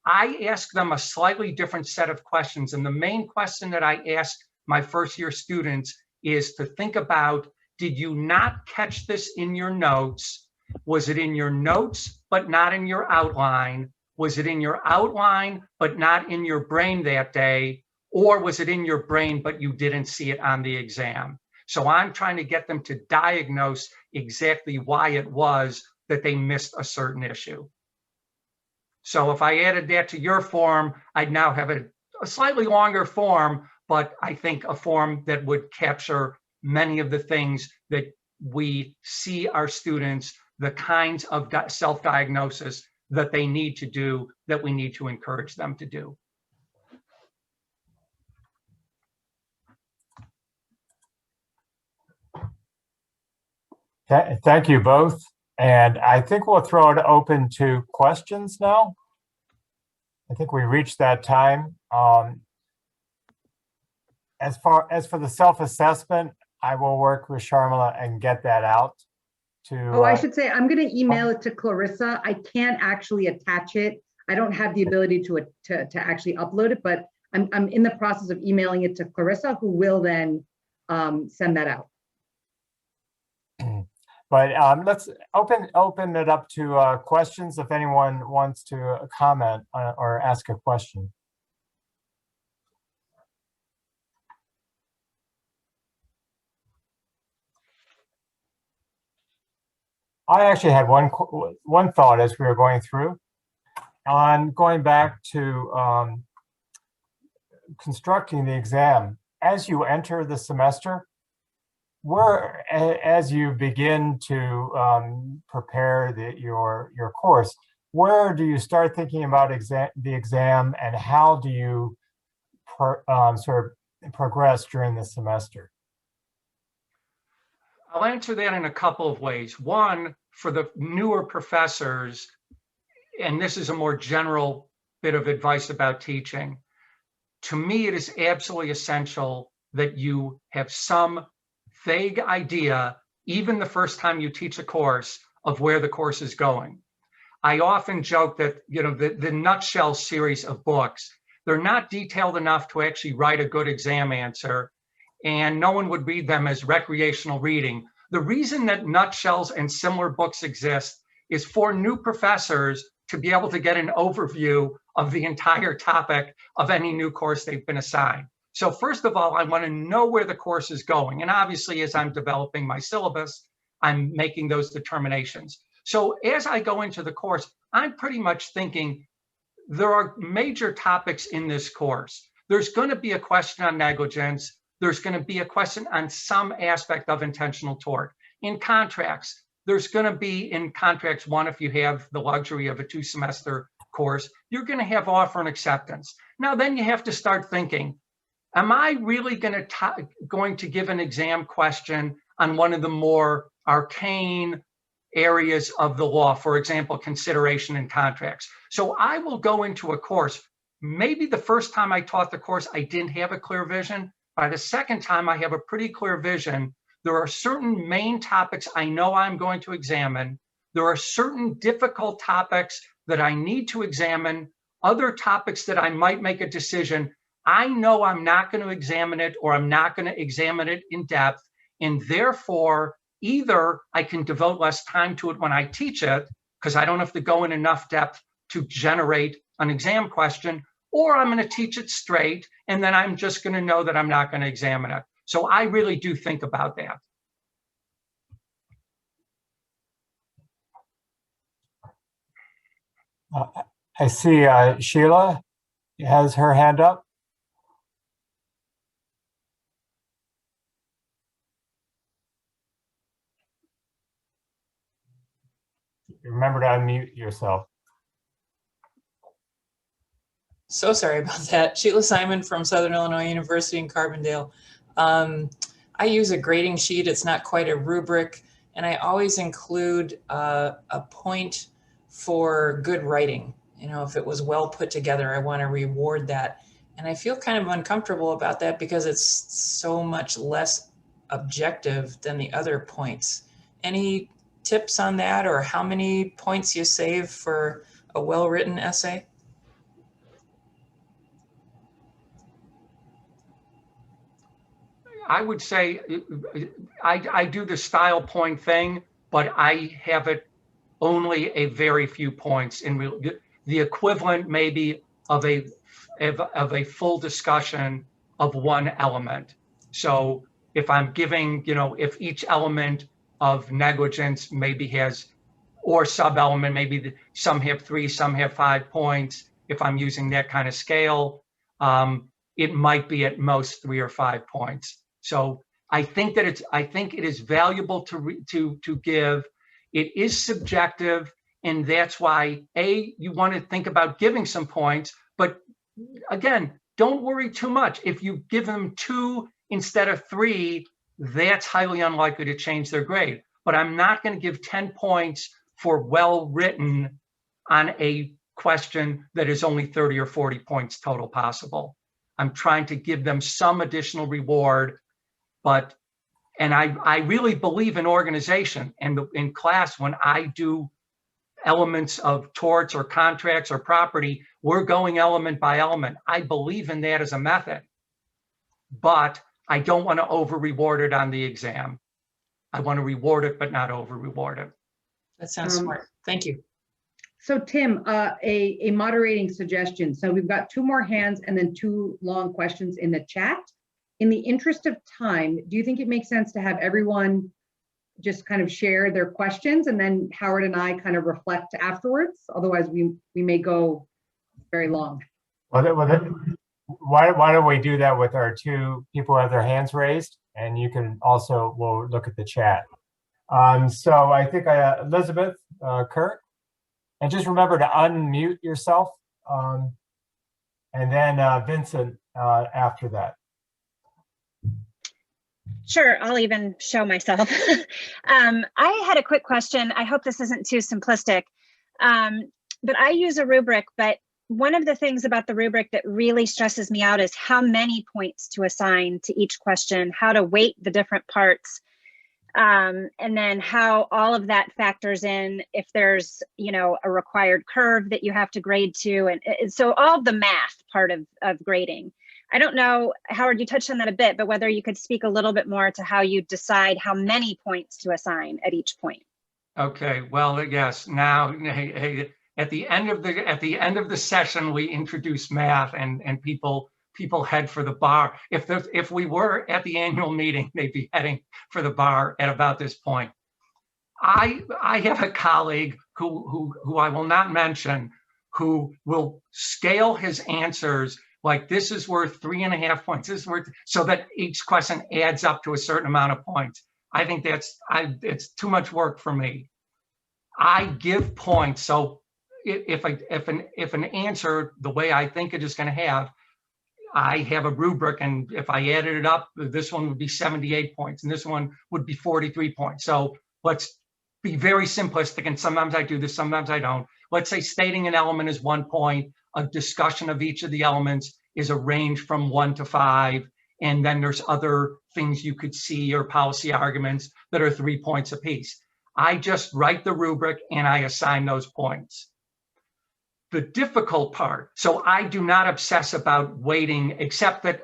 I ask them a slightly different set of questions. And the main question that I ask my first year students is to think about, did you not catch this in your notes? Was it in your notes, but not in your outline? Was it in your outline, but not in your brain that day? Or was it in your brain, but you didn't see it on the exam? So I'm trying to get them to diagnose exactly why it was that they missed a certain issue. So if I added that to your form, I'd now have a slightly longer form, but I think a form that would capture many of the things that we see our students, the kinds of self-diagnosis that they need to do, that we need to encourage them to do. Thank you both. And I think we'll throw it open to questions now. I think we reached that time. As for the self-assessment, I will work with Sharmila and get that out to. Oh, I should say, I'm going to email it to Clarissa. I can't actually attach it. I don't have the ability to actually upload it, but I'm in the process of emailing it to Clarissa, who will then send that out. But let's open it up to questions if anyone wants to comment or ask a question. I actually had one thought as we were going through on going back to constructing the exam. As you enter the semester, as you begin to prepare your course, where do you start thinking about the exam, and how do you sort of progress during the semester? I'll answer that in a couple of ways. One, for the newer professors, and this is a more general bit of advice about teaching, to me, it is absolutely essential that you have some vague idea, even the first time you teach a course, of where the course is going. I often joke that, the Nutshell series of books, they're not detailed enough to actually write a good exam answer, and no one would read them as recreational reading. The reason that Nutshells and similar books exist is for new professors to be able to get an overview of the entire topic of any new course they've been assigned. So first of all, I want to know where the course is going. And obviously, as I'm developing my syllabus, I'm making those determinations. So as I go into the course, I'm pretty much thinking there are major topics in this course. There's going to be a question on negligence. There's going to be a question on some aspect of intentional tort. In contracts, there's going to be, in contracts 1, if you have the luxury of a 2-semester course, you're going to have offer and acceptance. Now, then you have to start thinking, am I really going to give an exam question on one of the more arcane areas of the law, for example, consideration in contracts? So I will go into a course. Maybe the first time I taught the course, I didn't have a clear vision. By the second time, I have a pretty clear vision. There are certain main topics I know I'm going to examine. There are certain difficult topics that I need to examine, other topics that I might make a decision. I know I'm not going to examine it, or I'm not going to examine it in depth. And therefore, either I can devote less time to it when I teach it, because I don't have to go in enough depth to generate an exam question, or I'm going to teach it straight, and then I'm just going to know that I'm not going to examine it. So I really do think about that. I see Sheila has her hand up. Remember to unmute yourself. So sorry about that. Sheila Simon from Southern Illinois University in Carbondale. I use a grading sheet. It's not quite a rubric. And I always include a point for good writing. If it was well put together, I want to reward that. And I feel kind of uncomfortable about that because it's so much less objective than the other points. Any tips on that, or how many points you save for a well-written essay? I would say I do the style point thing, but I have it only a very few points. In the equivalent maybe of a full discussion of one element. So if I'm giving, if each element of negligence maybe has, or sub-element, maybe some have 3, some have 5 points. If I'm using that kind of scale, it might be at most 3 or 5 points. So I think that it is valuable to give. It is subjective, and that's why you want to think about giving some points. But again, don't worry too much. If you give them 2 instead of 3, that's highly unlikely to change their grade. But I'm not going to give 10 points for well written on a question that is only 30 or 40 points total possible. I'm trying to give them some additional reward. And I really believe in organization. And in class, when I do elements of torts or contracts or property, we're going element by element. I believe in that as a method, but I don't want to over reward it on the exam. I want to reward it, but not over reward it. That sounds smart. Thank you. So Tim, a moderating suggestion. So we've got 2 more hands and then 2 long questions in the chat. In the interest of time, do you think it makes sense to have everyone just kind of share their questions, and then Howard and I kind of reflect afterwards? Otherwise, we may go very long. Why don't we do that with our 2 people who have their hands raised, and you can also, we'll look at the chat. So I think Elizabeth, Kurt, and just remember to unmute yourself, and then Vincent after that. Sure, I'll even show myself. I had a quick question. I hope this isn't too simplistic. I use a rubric, but one of the things about the rubric that really stresses me out is how many points to assign to each question, how to weight the different parts, and then how all of that factors in if there's, you know, a required curve that you have to grade to. And so all the math part of grading. I don't know, Howard, you touched on that a bit, but whether you could speak a little bit more to how you decide how many points to assign at each point. Okay, well, yes, now, hey, at the end of the session, we introduce math and people head for the bar. If we were at the annual meeting, they'd be heading for the bar at about this point. I have a colleague who I will not mention, who will scale his answers like this is worth 3.5 points. This is worth, so that each question adds up to a certain amount of points. I think it's too much work for me. I give points. So if an answer, the way I think it is going to have, I have a rubric, and if I added it up, this one would be 78 points, and this one would be 43 points. So let's be very simplistic, and sometimes I do this, sometimes I don't. Let's say stating an element is 1 point, a discussion of each of the elements is a range from 1 to 5, and then there's other things you could see or policy arguments that are 3 points apiece. I just write the rubric and I assign those points. The difficult part, so I do not obsess about weighting, except that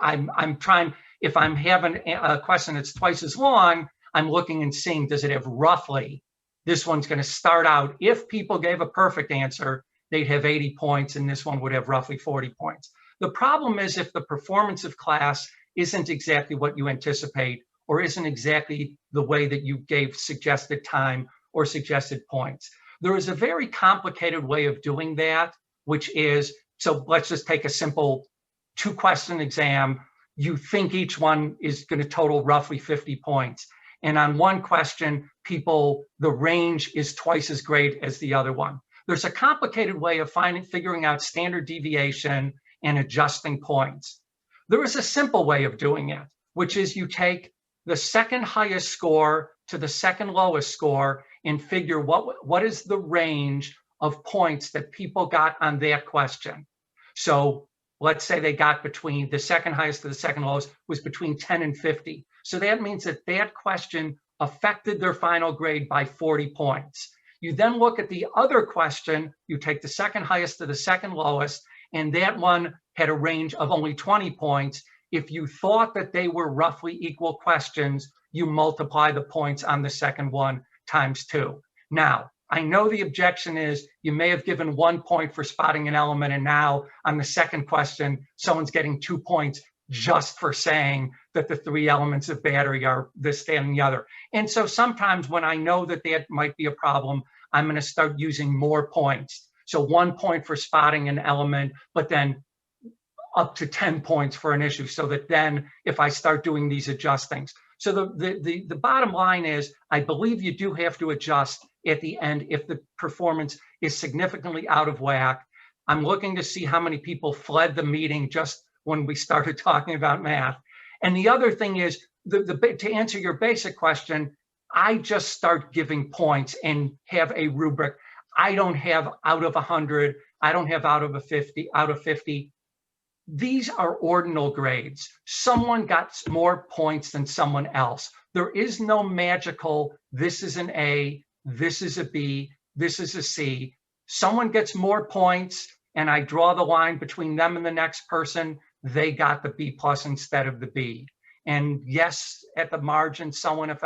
I'm trying, if I'm having a question that's twice as long, I'm looking and seeing, does it have roughly, this one's going to start out, if people gave a perfect answer, they'd have 80 points, and this one would have roughly 40 points. The problem is if the performance of class isn't exactly what you anticipate, or isn't exactly the way that you gave suggested time or suggested points. There is a very complicated way of doing that, which is, so let's just take a simple 2-question exam. You think each one is going to total roughly 50 points. And on one question, the range is twice as great as the other one. There's a complicated way of figuring out standard deviation and adjusting points. There is a simple way of doing it, which is you take the second highest score to the second lowest score and figure what is the range of points that people got on that question. So let's say they got between the second highest to the second lowest was between 10 and 50. So that means that that question affected their final grade by 40 points. You then look at the other question, you take the second highest to the second lowest, and that one had a range of only 20 points. If you thought that they were roughly equal questions, you multiply the points on the second one times 2. Now, I know the objection is you may have given 1 point for spotting an element, and now on the second question, someone's getting 2 points just for saying that the 3 elements of battery are this, that, and the other. And so sometimes when I know that that might be a problem, I'm going to start using more points. So 1 point for spotting an element, but then up to 10 points for an issue, so that then if I start doing these adjustings. So the bottom line is, I believe you do have to adjust at the end if the performance is significantly out of whack. I'm looking to see how many people fled the meeting just when we started talking about math. And the other thing is, to answer your basic question, I just start giving points and have a rubric. I don't have out of 100, I don't have out of 50. These are ordinal grades. Someone got more points than someone else. There is no magical, this is an A, this is a B, this is a C. Someone gets more points, and I draw the line between them and the next person. They got the B plus instead of the B. And yes, at the margin, someone, if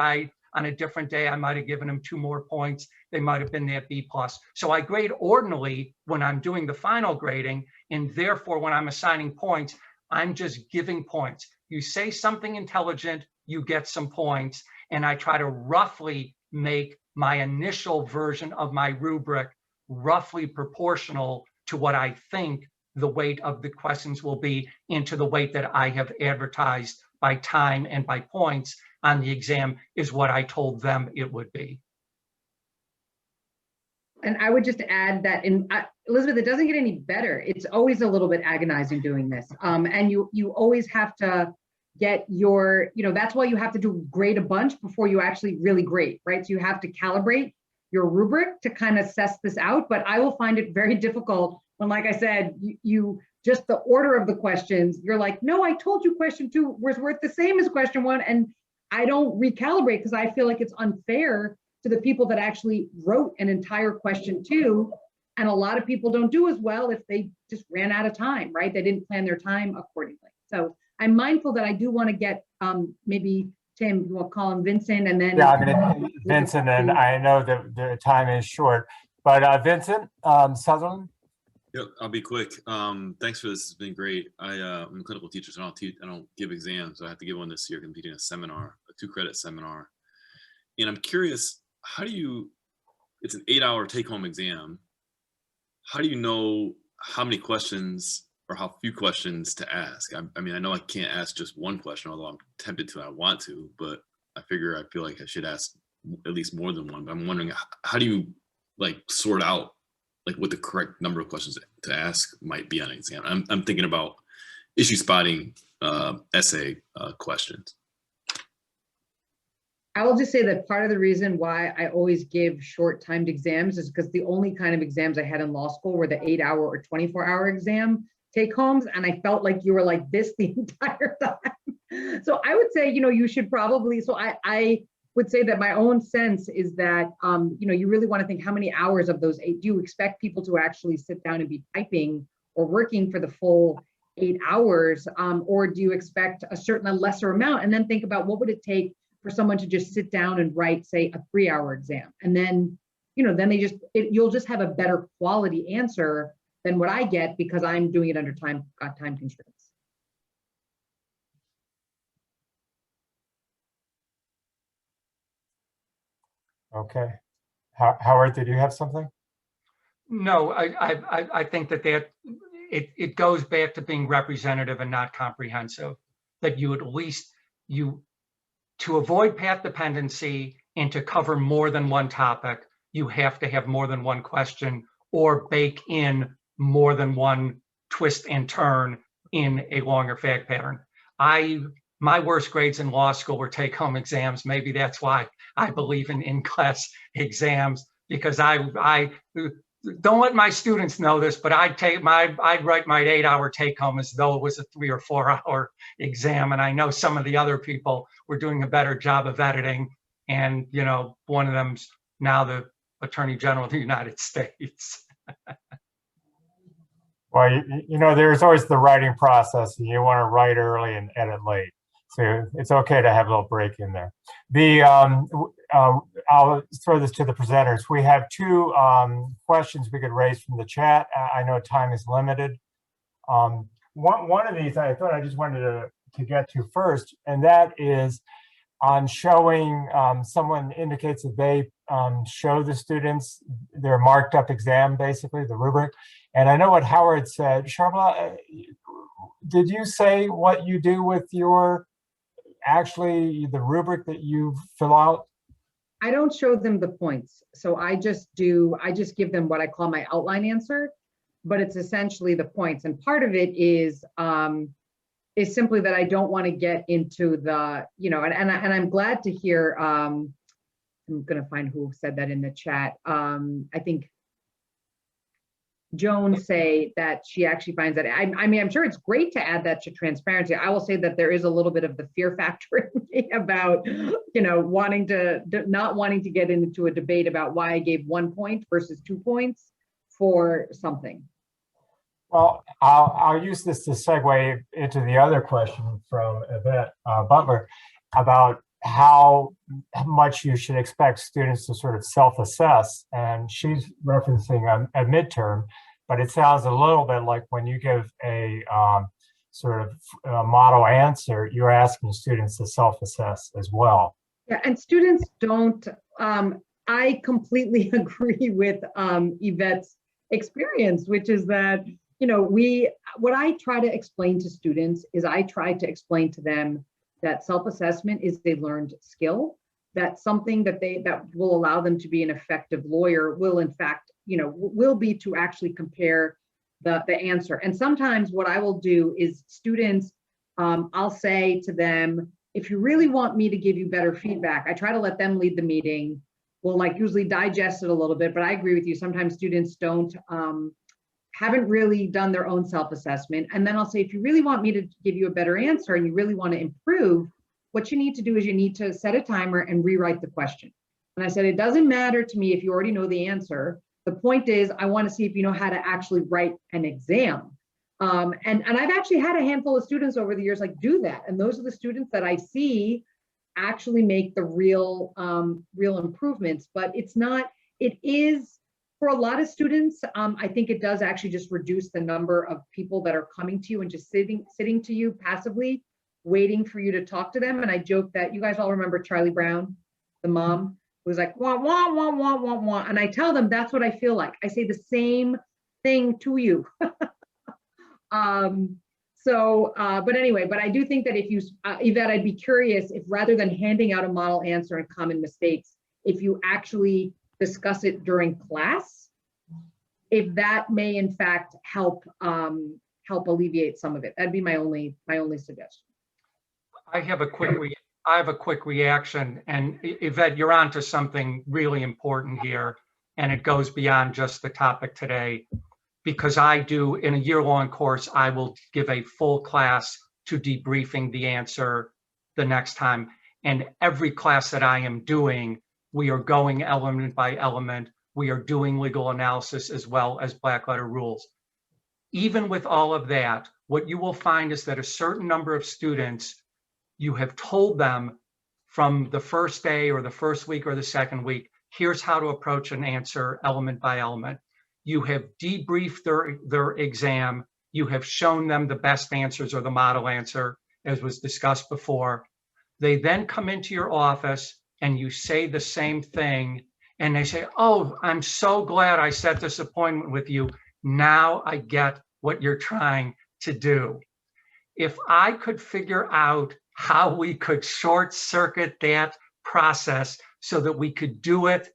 on a different day, I might have given them 2 more points, they might have been that B plus. So I grade ordinally when I'm doing the final grading, and therefore when I'm assigning points, I'm just giving points. You say something intelligent, you get some points, and I try to roughly make my initial version of my rubric roughly proportional to what I think the weight of the questions will be, into the weight that I have advertised by time and by points on the exam is what I told them it would be. And I would just add that, Elizabeth, it doesn't get any better. It's always a little bit agonizing doing this. And you always have to get your, that's why you have to grade a bunch before you actually really grade, right? So you have to calibrate your rubric to kind of suss this out, but I will find it very difficult when, like I said, you just the order of the questions, you're like, no, I told you question 2 was worth the same as question 1, and I don't recalibrate because I feel like it's unfair to the people that actually wrote an entire question 2. And a lot of people don't do as well if they just ran out of time, right? They didn't plan their time accordingly. So I'm mindful that I do want to get maybe Tim, you will call him Vincent, and then Yeah, I mean, Vincent, and I know that the time is short, but Vincent Sutherland. Yep, I'll be quick. Thanks for this. It's been great. I'm a clinical teacher, so I don't give exams. So I have to give one this year, competing in a seminar, a 2-credit seminar. And I'm curious, it's an 8-hour take-home exam. How do you know how many questions or how few questions to ask? I mean, I know I can't ask just one question, although I'm tempted to, I want to, but I feel like I should ask at least more than one. But I'm wondering, how do you sort out what the correct number of questions to ask might be on an exam? I'm thinking about issue spotting essay questions. I will just say that part of the reason why I always give short timed exams is because the only kind of exams I had in law school were the 8-hour or 24-hour exam take homes. And I felt like you were like this the entire time. So I would say, you should probably, so I would say that my own sense is that, you really want to think how many hours of those 8, do you expect people to actually sit down and be typing or working for the full 8 hours? Or do you expect a lesser amount? And then think about what would it take for someone to just sit down and write, say, a 3-hour exam. And then, then you'll just have a better quality answer than what I get because I'm doing it under time constraints. Okay. Howard, did you have something? No, I think that it goes back to being representative and not comprehensive, that you at least, to avoid path dependency and to cover more than one topic, you have to have more than one question or bake in more than one twist and turn in a longer fact pattern. My worst grades in law school were take-home exams. Maybe that's why I believe in in-class exams, because I don't let my students know this, but I'd write my 8-hour take-home as though it was a 3 or 4-hour exam. And I know some of the other people were doing a better job of editing. And, one of them's now the Attorney General of the United States. Well, there's always the writing process, and you want to write early and edit late. So it's okay to have a little break in there. I'll throw this to the presenters. We have 2 questions we could raise from the chat. I know time is limited. One of these I thought I just wanted to get to first, and that is on showing, someone indicates that they show the students their marked up exam, basically the rubric. And I know what Howard said. Sharmila, did you say what you do with the rubric that you fill out? I don't show them the points. So I just give them what I call my outline answer, but it's essentially the points. And part of it is simply that I don't want to get into the, and I'm glad to hear, I'm going to find who said that in the chat. I think Joan say that she actually finds that, I mean, I'm sure it's great to add that to transparency. I will say that there is a little bit of the fear factor in me about, not wanting to get into a debate about why I gave 1 point versus 2 points for something. Well, I'll use this to segue into the other question from Yvette Butler about how much you should expect students to sort of self-assess. And she's referencing a midterm, but it sounds a little bit like when you give a sort of model answer, you're asking students to self-assess as well. Yeah, and students don't, I completely agree with Yvette's experience, which is that, what I try to explain to students is I try to explain to them that self-assessment is a learned skill, that something that will allow them to be an effective lawyer will in fact, will be to actually compare the answer. And sometimes what I will do is students, I'll say to them, if you really want me to give you better feedback, I try to let them lead the meeting. will like usually digest it a little bit, but I agree with you. Sometimes students haven't really done their own self-assessment. And then I'll say, if you really want me to give you a better answer and you really want to improve, what you need to do is you need to set a timer and rewrite the question. And I said, it doesn't matter to me if you already know the answer. The point is, I want to see if you know how to actually write an exam. And I've actually had a handful of students over the years like do that. And those are the students that I see actually make the real improvements. But it is, for a lot of students, I think it does actually just reduce the number of people that are coming to you and just sitting to you passively, waiting for you to talk to them. And I joke that you guys all remember Charlie Brown, the mom, who was like, wah, wah, wah, wah, wah, wah. And I tell them that's what I feel like. I say the same thing to you. But anyway, but I do think that if you, Yvette, I'd be curious if rather than handing out a model answer and common mistakes, if you actually discuss it during class, if that may in fact help alleviate some of it. That'd be my only suggestion. I have a quick reaction, and Yvette, you're onto something really important here, and it goes beyond just the topic today, because I do, in a year-long course, I will give a full class to debriefing the answer the next time. And every class that I am doing, we are going element by element. We are doing legal analysis as well as black letter rules. Even with all of that, what you will find is that a certain number of students, you have told them from the first day or the first week or the second week, here's how to approach an answer element by element. You have debriefed their exam. You have shown them the best answers or the model answer, as was discussed before. They then come into your office and you say the same thing. And they say, oh, I'm so glad I set this appointment with you. Now I get what you're trying to do. If I could figure out how we could short circuit that process so that we could do it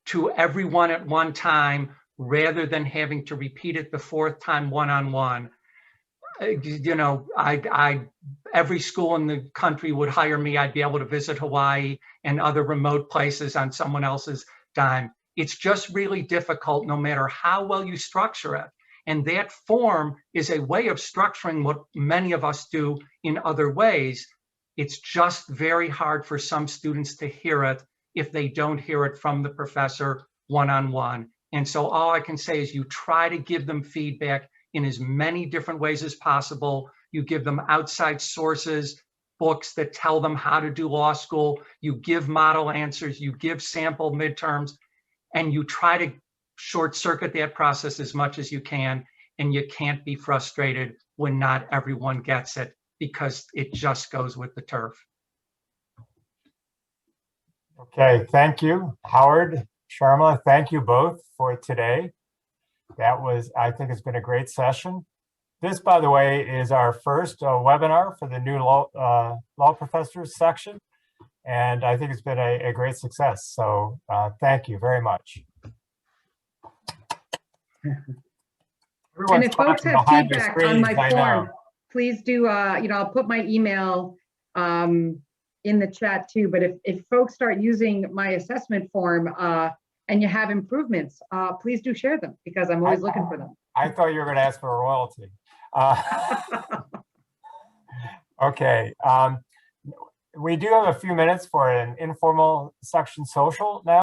to everyone at one time, rather than having to repeat it the fourth time one-on-one, you know, every school in the country would hire me. I'd be able to visit Hawaii and other remote places on someone else's dime. It's just really difficult no matter how well you structure it. And that form is a way of structuring what many of us do in other ways. It's just very hard for some students to hear it if they don't hear it from the professor one-on-one. And so all I can say is you try to give them feedback in as many different ways as possible. You give them outside sources, books that tell them how to do law school. You give model answers, you give sample midterms, and you try to short circuit that process as much as you can. And you can't be frustrated when not everyone gets it, because it just goes with the turf. Okay, thank you, Howard, Sharmila, thank you both for today. That was, I think it's been a great session. This, by the way, is our first webinar for the new law professors section. And I think it's been a great success. So thank you very much. And if folks have feedback on my form, please do, I'll put my email in the chat too. But if folks start using my assessment form and you have improvements, please do share them, because I'm always looking for them. I thought you were going to ask for a royalty. Okay. We do have a few minutes for an informal section social now.